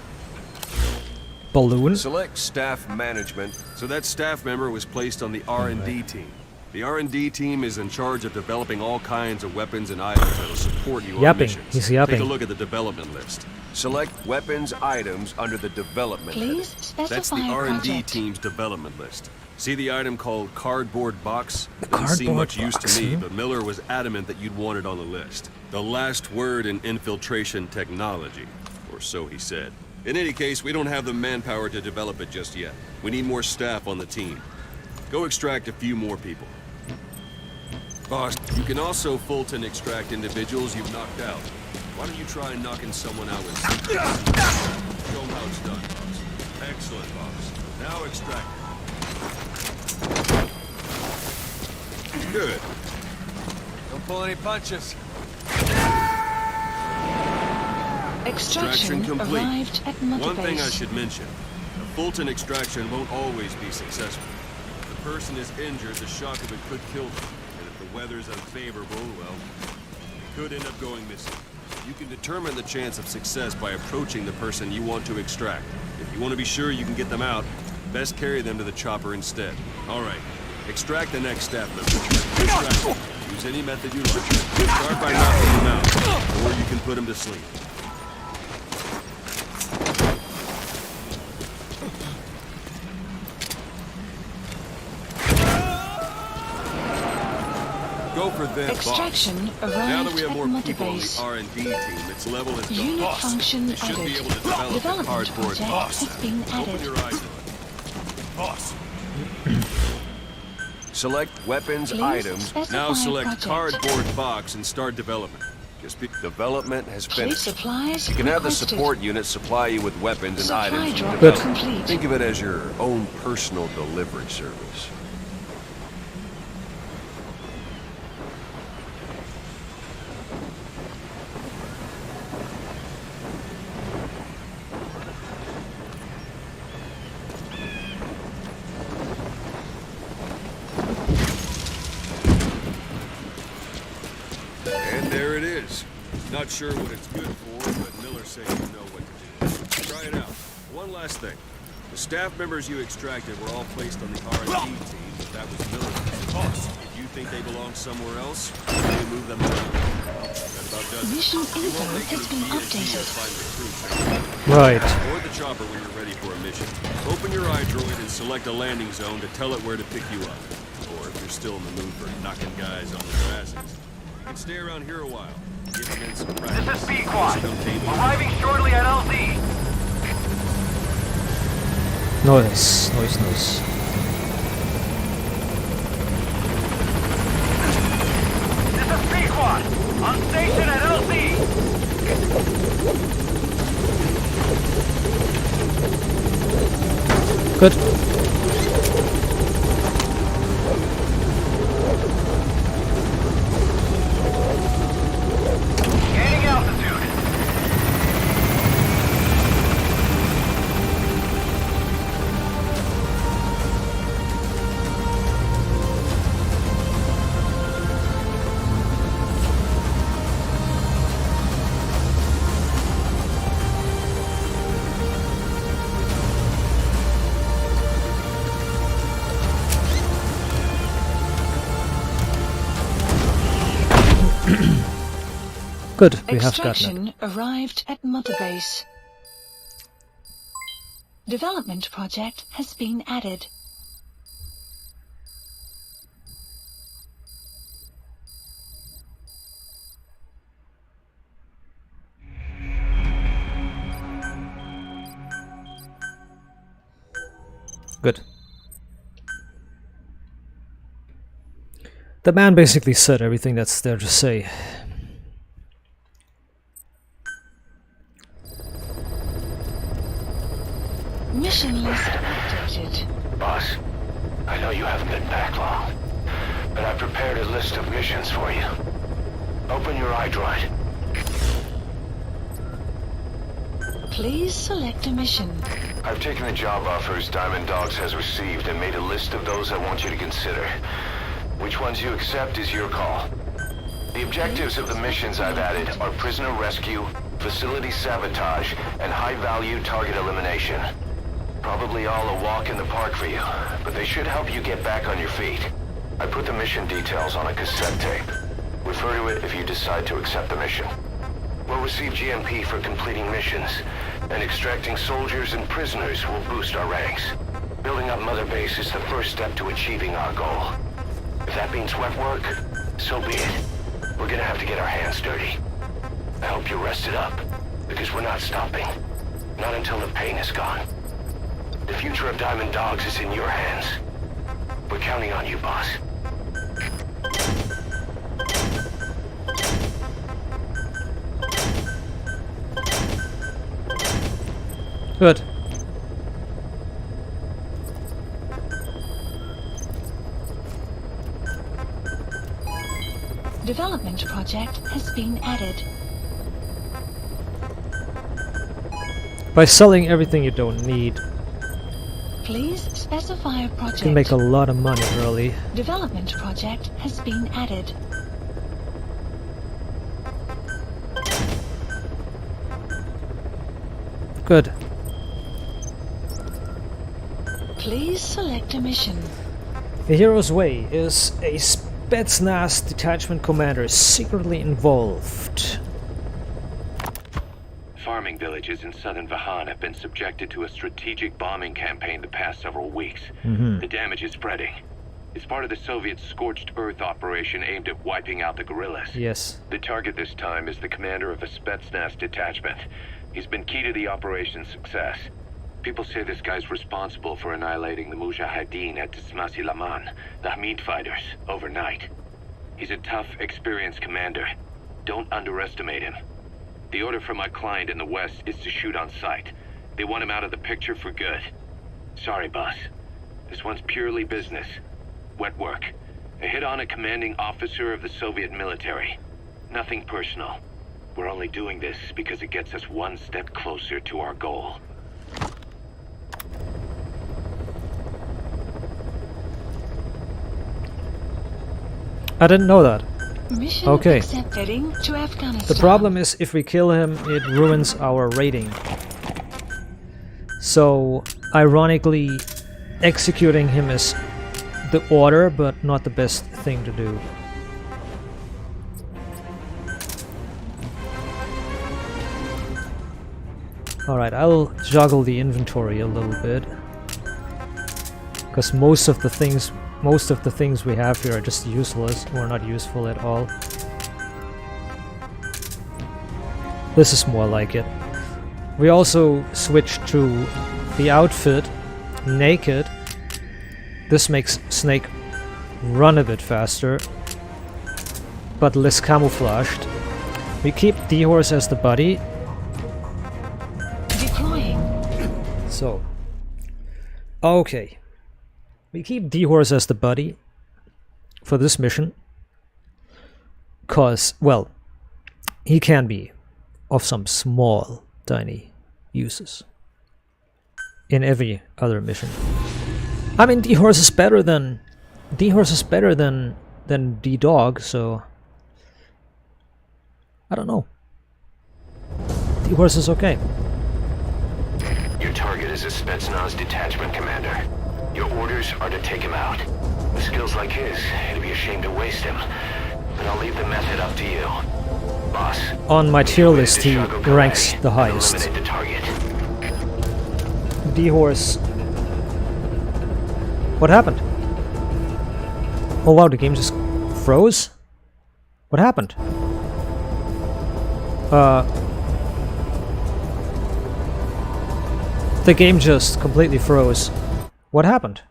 S1: balloon.
S5: Select staff management.
S4: So that staff member was placed on the R&D team. The R&D team is in charge of developing all kinds of weapons and items that'll support you on
S1: Yapping.
S4: missions.
S1: He's yapping.
S4: Take a look at the development list.
S5: Select weapons items under the development.
S3: Please specify
S4: That's the
S3: a
S4: R&D
S3: project.
S4: team's development list. See the item called cardboard box?
S1: The
S4: Doesn't seem
S1: cardboard
S4: much use
S1: box,
S4: to me,
S1: huh?
S4: but Miller was adamant that you'd want it on the list. The last word in infiltration technology, or so he said. In any case, we don't have the manpower to develop it just yet. We need more staff on the team. Go extract a few more people. Boss, you can also Fulton extract individuals you've knocked out. Why don't you try knocking someone out with secrets? Show them how it's done, boss. Excellent, boss. Now extract. Good.
S5: Don't pull any punches.
S3: Extraction
S4: complete.
S3: arrived at Mother
S4: One thing I
S3: Base.
S4: should mention. A Fulton extraction won't always be successful. If the person is injured, the shock of it could kill them. And if the weather's unfavorable, well, it could end up going missing. You can determine the chance of success by approaching the person you want to extract. If you want to be sure you can get them out, best carry them to the chopper instead. All right. Extract the next staff member. Extract them. Use any method you like. Start by knocking them out, or you can put them to sleep.
S5: Go for them, boss.
S3: Extraction
S4: Now that
S3: arrived
S4: we have
S3: at
S4: more
S3: Mother
S4: people on
S3: Base.
S4: the R&D team, its level has gone
S3: Unit
S4: up.
S3: function
S4: You should be
S3: added.
S4: able to develop the
S3: Development
S4: cardboard
S3: project
S4: box.
S3: has been
S4: Open
S3: added.
S4: your eyes to it.
S7: Boss.
S5: Select weapons
S3: Please
S5: items.
S3: specify
S4: Now
S3: a
S4: select
S3: project.
S4: cardboard box and start development. Just be
S5: Development has
S3: Please
S5: finished.
S3: supplies
S5: You can have the
S3: requested.
S5: support unit supply you with weapons and
S3: Supply
S5: items.
S3: drop
S1: Good.
S3: complete.
S5: Think of it as your own personal delivery service.
S4: not sure what it's good for, but Miller said you know what to do. Try it out. One last thing. The staff members you extracted were all placed on the R&D team, but that was Miller's boss. If you think they belong somewhere else, you move them around. That about does it.
S3: Mission
S4: You
S3: info
S4: won't make
S3: has
S4: it
S3: been
S4: easy to
S3: updated.
S4: find recruits.
S1: Right.
S4: Board the chopper when you're ready for a mission. Open your iDroid and select a landing zone to tell it where to pick you up. Or if you're still in the mood for knocking guys on their asses, you can stay around here a while. Give them in some practice.
S8: This is B-Quad.
S4: Also, don't table
S8: Arriving shortly at LZ.
S1: Nice, nice, nice.
S8: This is B-Quad. On station at LZ.
S1: Good.
S8: Gaining altitude.
S1: Good, we have gotten it.
S3: Extraction arrived at Mother Base. Development project has been added.
S1: Good. The man basically said everything that's there to say.
S3: Mission list updated.
S6: Boss, I know you haven't been back long, but I prepared a list of missions for you. Open your iDroid.
S3: Please select a mission.
S6: I've taken the job offers Diamond Dogs has received and made a list of those I want you to consider. Which ones you accept is your call. The objectives of the missions I've added are prisoner rescue, facility sabotage, and high-value target elimination. Probably all a walk in the park for you, but they should help you get back on your feet. I put the mission details on a cassette tape. Refer to it if you decide to accept the mission. We'll receive GMP for completing missions, and extracting soldiers and prisoners will boost our ranks. Building up Mother Base is the first step to achieving our goal. If that means wet work, so be it. We're gonna have to get our hands dirty. I hope you're rested up, because we're not stopping. Not until the pain is gone. The future of Diamond Dogs is in your hands. We're counting on you, boss.
S1: Good.
S3: Development project has been added.
S1: By selling everything you don't need,
S3: Please specify a
S1: you
S3: project.
S1: can make a lot of money early.
S3: Development project has been added.
S1: Good.
S3: Please select a mission.
S1: The Hero's Way is a Spetsnaz detachment commander secretly involved.
S9: Farming villages in southern Vahan have been subjected to a strategic bombing campaign the past several weeks. The damage is spreading. It's part of the Soviet Scorched Earth operation aimed at wiping out the guerrillas.
S1: Yes.
S9: The target this time is the commander of a Spetsnaz detachment. He's been key to the operation's success. People say this guy's responsible for annihilating the Mujahideen at Tismasi Laman, the Hamid fighters, overnight. He's a tough, experienced commander. Don't underestimate him. The order from my client in the west is to shoot on sight. They want him out of the picture for good. Sorry, boss. This one's purely business. Wet work. A hit on a commanding officer of the Soviet military. Nothing personal. We're only doing this because it gets us one step closer to our goal.
S1: I didn't know that.
S3: Mission
S1: Okay.
S3: accept. Heading to Afghanistan.
S1: The problem is if we kill him, it ruins our rating. So, ironically, executing him is the order, but not the best thing to do. Alright, I'll juggle the inventory a little bit. Because most of the things we have here are just useless, or not useful at all. This is more like it. We also switched to the outfit, naked. This makes Snake run a bit faster, but less camouflaged. We keep D-Horse as the buddy.
S3: Deploying.
S1: So, okay. We keep D-Horse as the buddy for this mission. Cause, well, he can be of some small, tiny uses in every other mission. I mean, D-Horse is better than D-Dog, so I don't know. D-Horse is okay.
S6: Your target is a Spetsnaz detachment commander. Your orders are to take him out. With skills like his, it'd be a shame to waste him. But I'll leave the method up to you. Boss.
S1: On my tier list, he ranks the highest.
S6: Eliminate the target.
S1: D-Horse. What happened? Oh wow, the game just froze? What happened? The game just completely froze. What happened?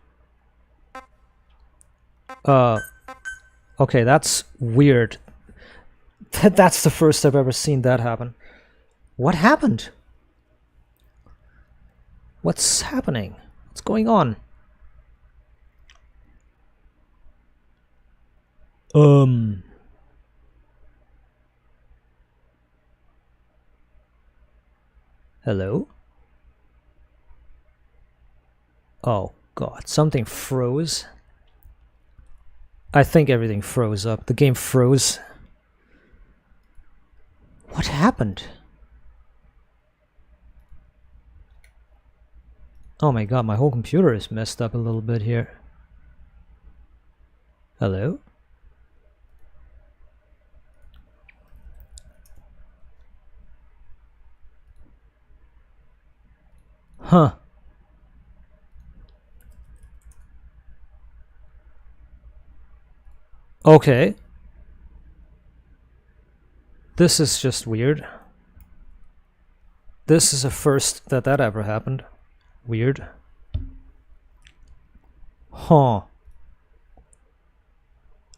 S1: Okay, that's weird. That's the first I've ever seen that happen. What happened? What's happening? What's going on? Hello? Oh god, something froze. I think everything froze up. The game froze. What happened? Oh my god, my whole computer is messed up a little bit here. Hello? Huh. Okay. This is just weird. This is a first that ever happened. Weird. Huh.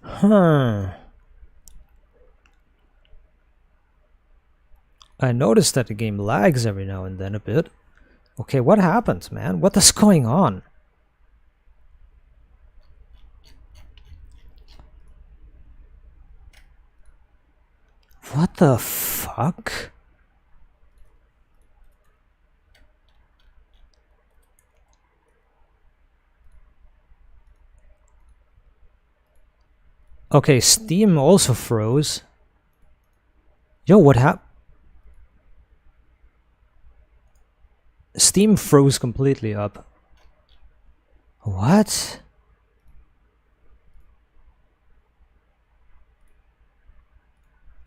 S1: Huh. I noticed that the game lags every now and then a bit. Okay, what happened, man? What is going on? What the fuck? Okay, Steam also froze. Yo, what happened? Steam froze completely up. What?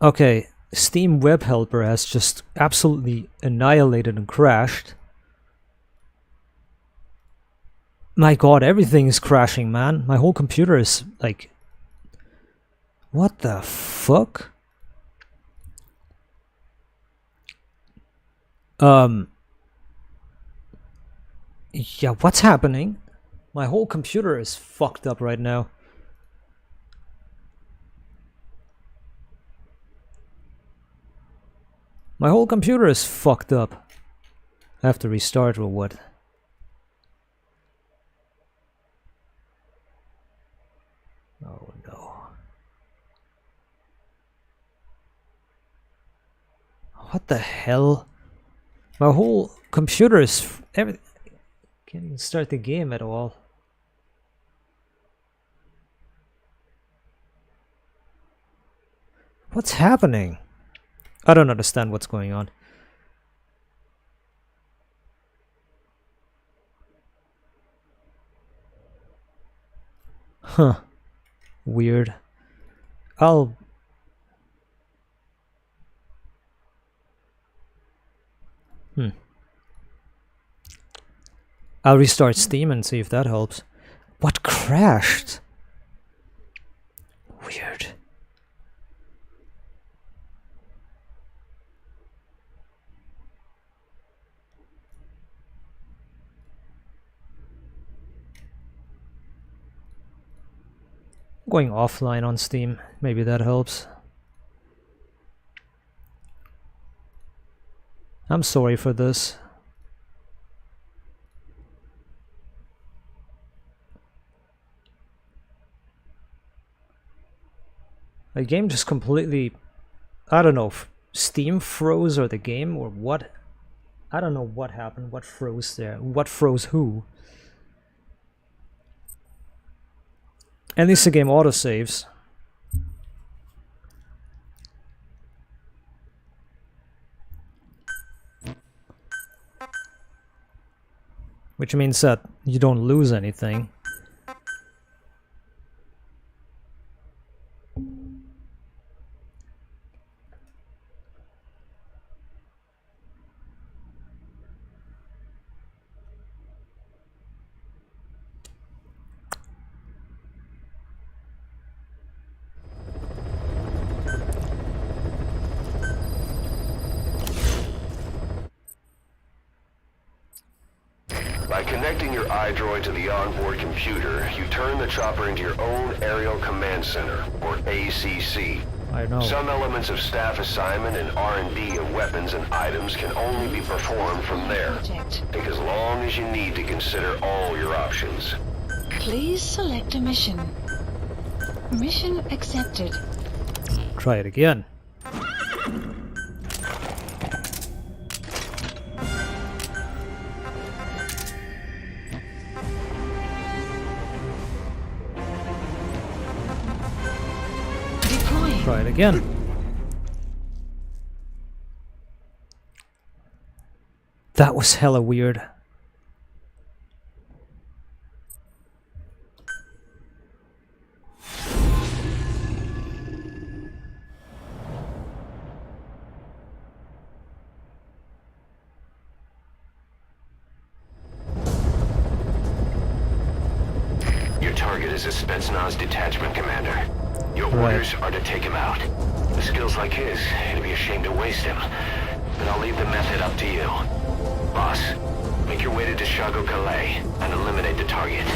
S1: Okay, Steam Web Helper has just absolutely annihilated and crashed. My god, everything is crashing, man. My whole computer is like... What the fuck? Yeah, what's happening? My whole computer is fucked up right now. My whole computer is fucked up. I have to restart or what? Oh no. What the hell? My whole computer is everything. Can't even start the game at all. What's happening? I don't understand what's going on. Huh. Weird. I'll restart Steam and see if that helps. What crashed? Weird. Going offline on Steam, maybe that helps. I'm sorry for this. The game just completely, I don't know if Steam froze or the game or what. I don't know what happened, what froze there, what froze who. At least the game autosaves. Which means that you don't lose anything.
S6: By connecting your iDroid to the onboard computer, you turn the chopper into your own Aerial Command Center, or ACC.
S1: I know.
S6: Some elements of staff assignment and R&D of weapons and items can only be performed from there. Take as long as you need to consider all your options.
S3: Please select a mission. Mission accepted.
S1: Try it again. Try it again. That was hella weird.
S6: Your target is a Spetsnaz detachment commander. Your orders are to take him out. With skills like his, it'd be a shame to waste him. But I'll leave the method up to you. Boss, make your way to Deshago Calais and eliminate the target.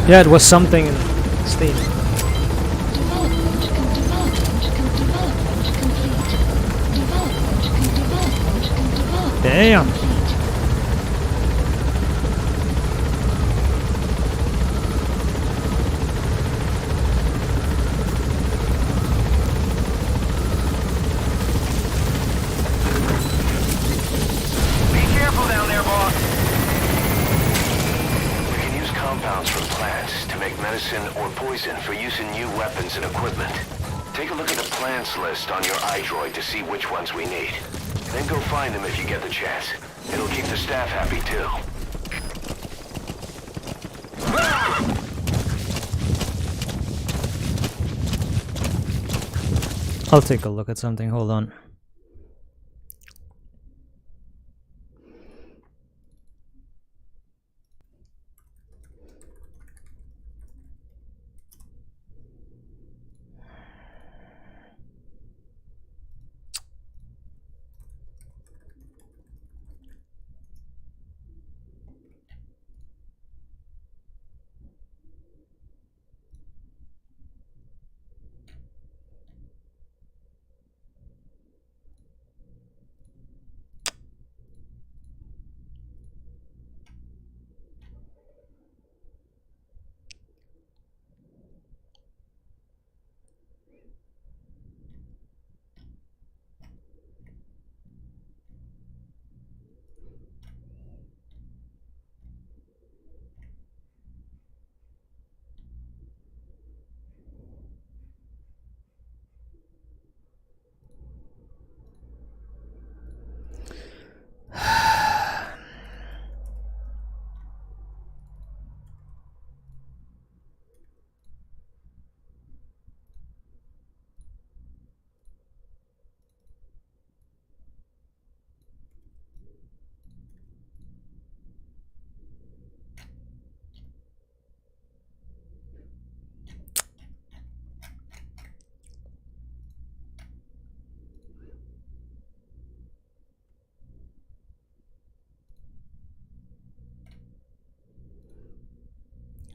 S1: Yeah, it was something in Steam.
S3: Development complete.
S1: Damn.
S3: Complete.
S6: Or poison for use in new weapons and equipment. Take a look at the plants list on your iDroid to see which ones we need. Then go find them if you get the chance. It'll keep the staff happy too.
S1: I'll take a look at something, hold on.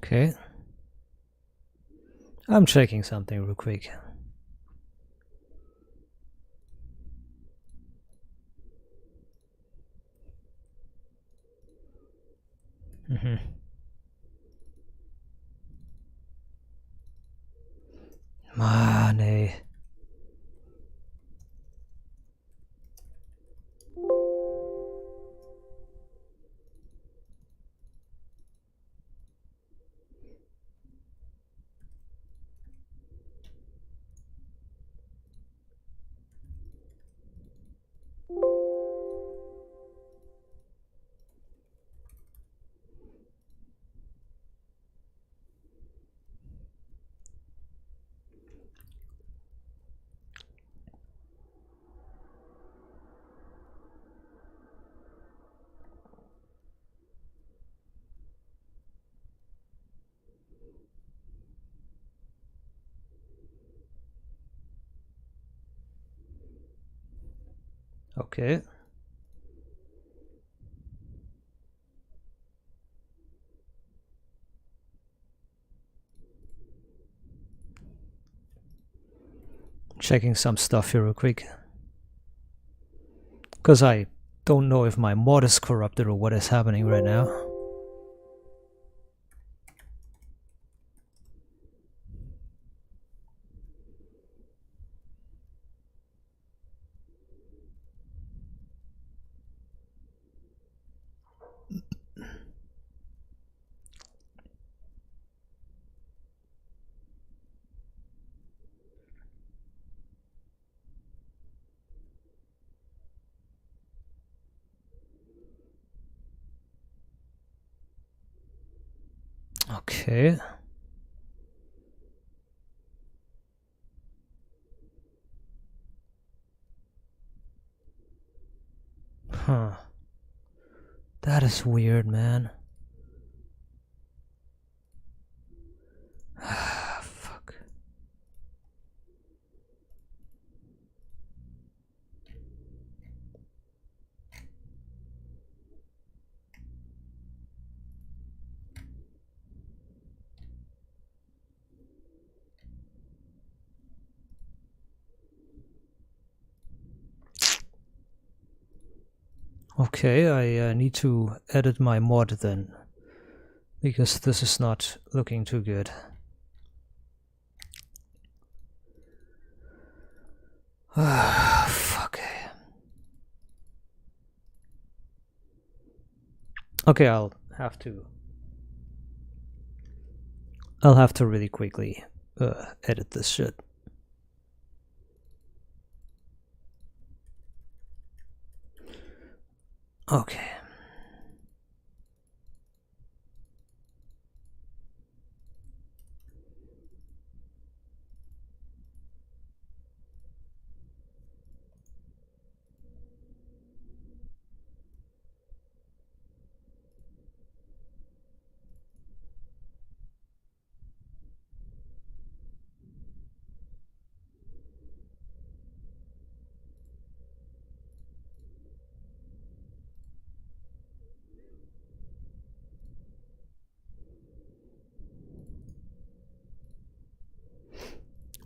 S1: Okay. I'm checking something real quick. Money. Okay. Checking some stuff here real quick. Because I don't know if my mod is corrupted or what is happening right now. Okay. Huh. That is weird, man. Fuck. Okay, I need to edit my mod then, because this is not looking too good. Fuck. Okay, I'll have to really quickly edit this shit. Okay.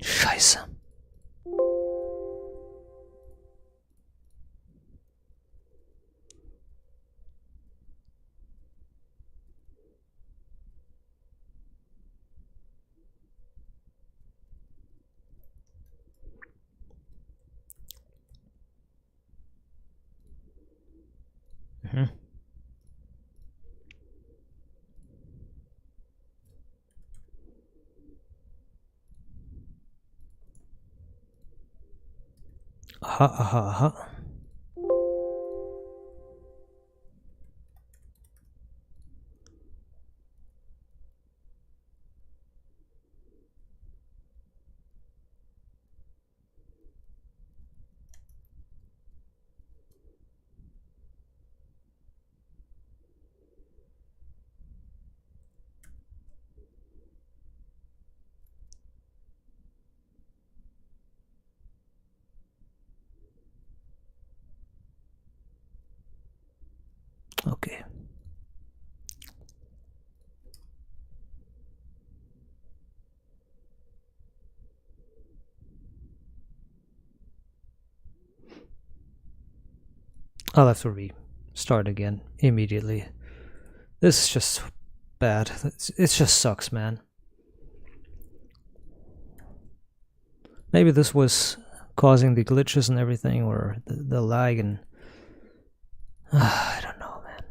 S1: Scheiße. Mhm. Aha, aha, aha. Okay. I'll have to restart again immediately. This is just bad. It just sucks, man. Maybe this was causing the glitches and everything, or the lag, and I don't know, man.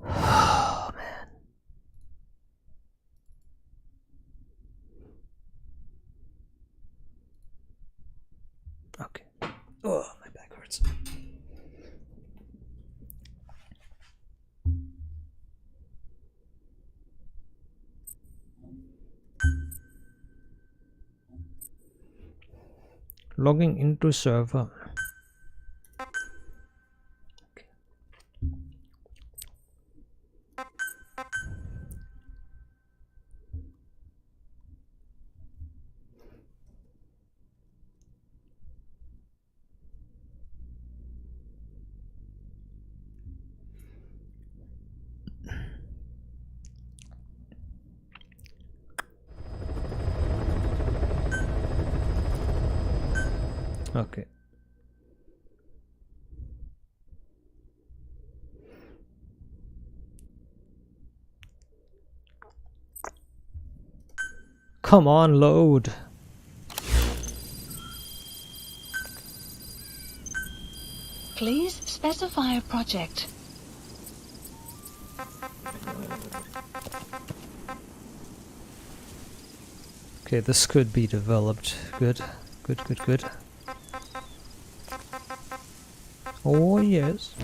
S1: Oh, man. Okay. Oh, my back hurts. Logging into server. Okay. Come on, load.
S3: Please specify a project.
S1: Okay, this could be developed. Good, good, good, good. Oh yes.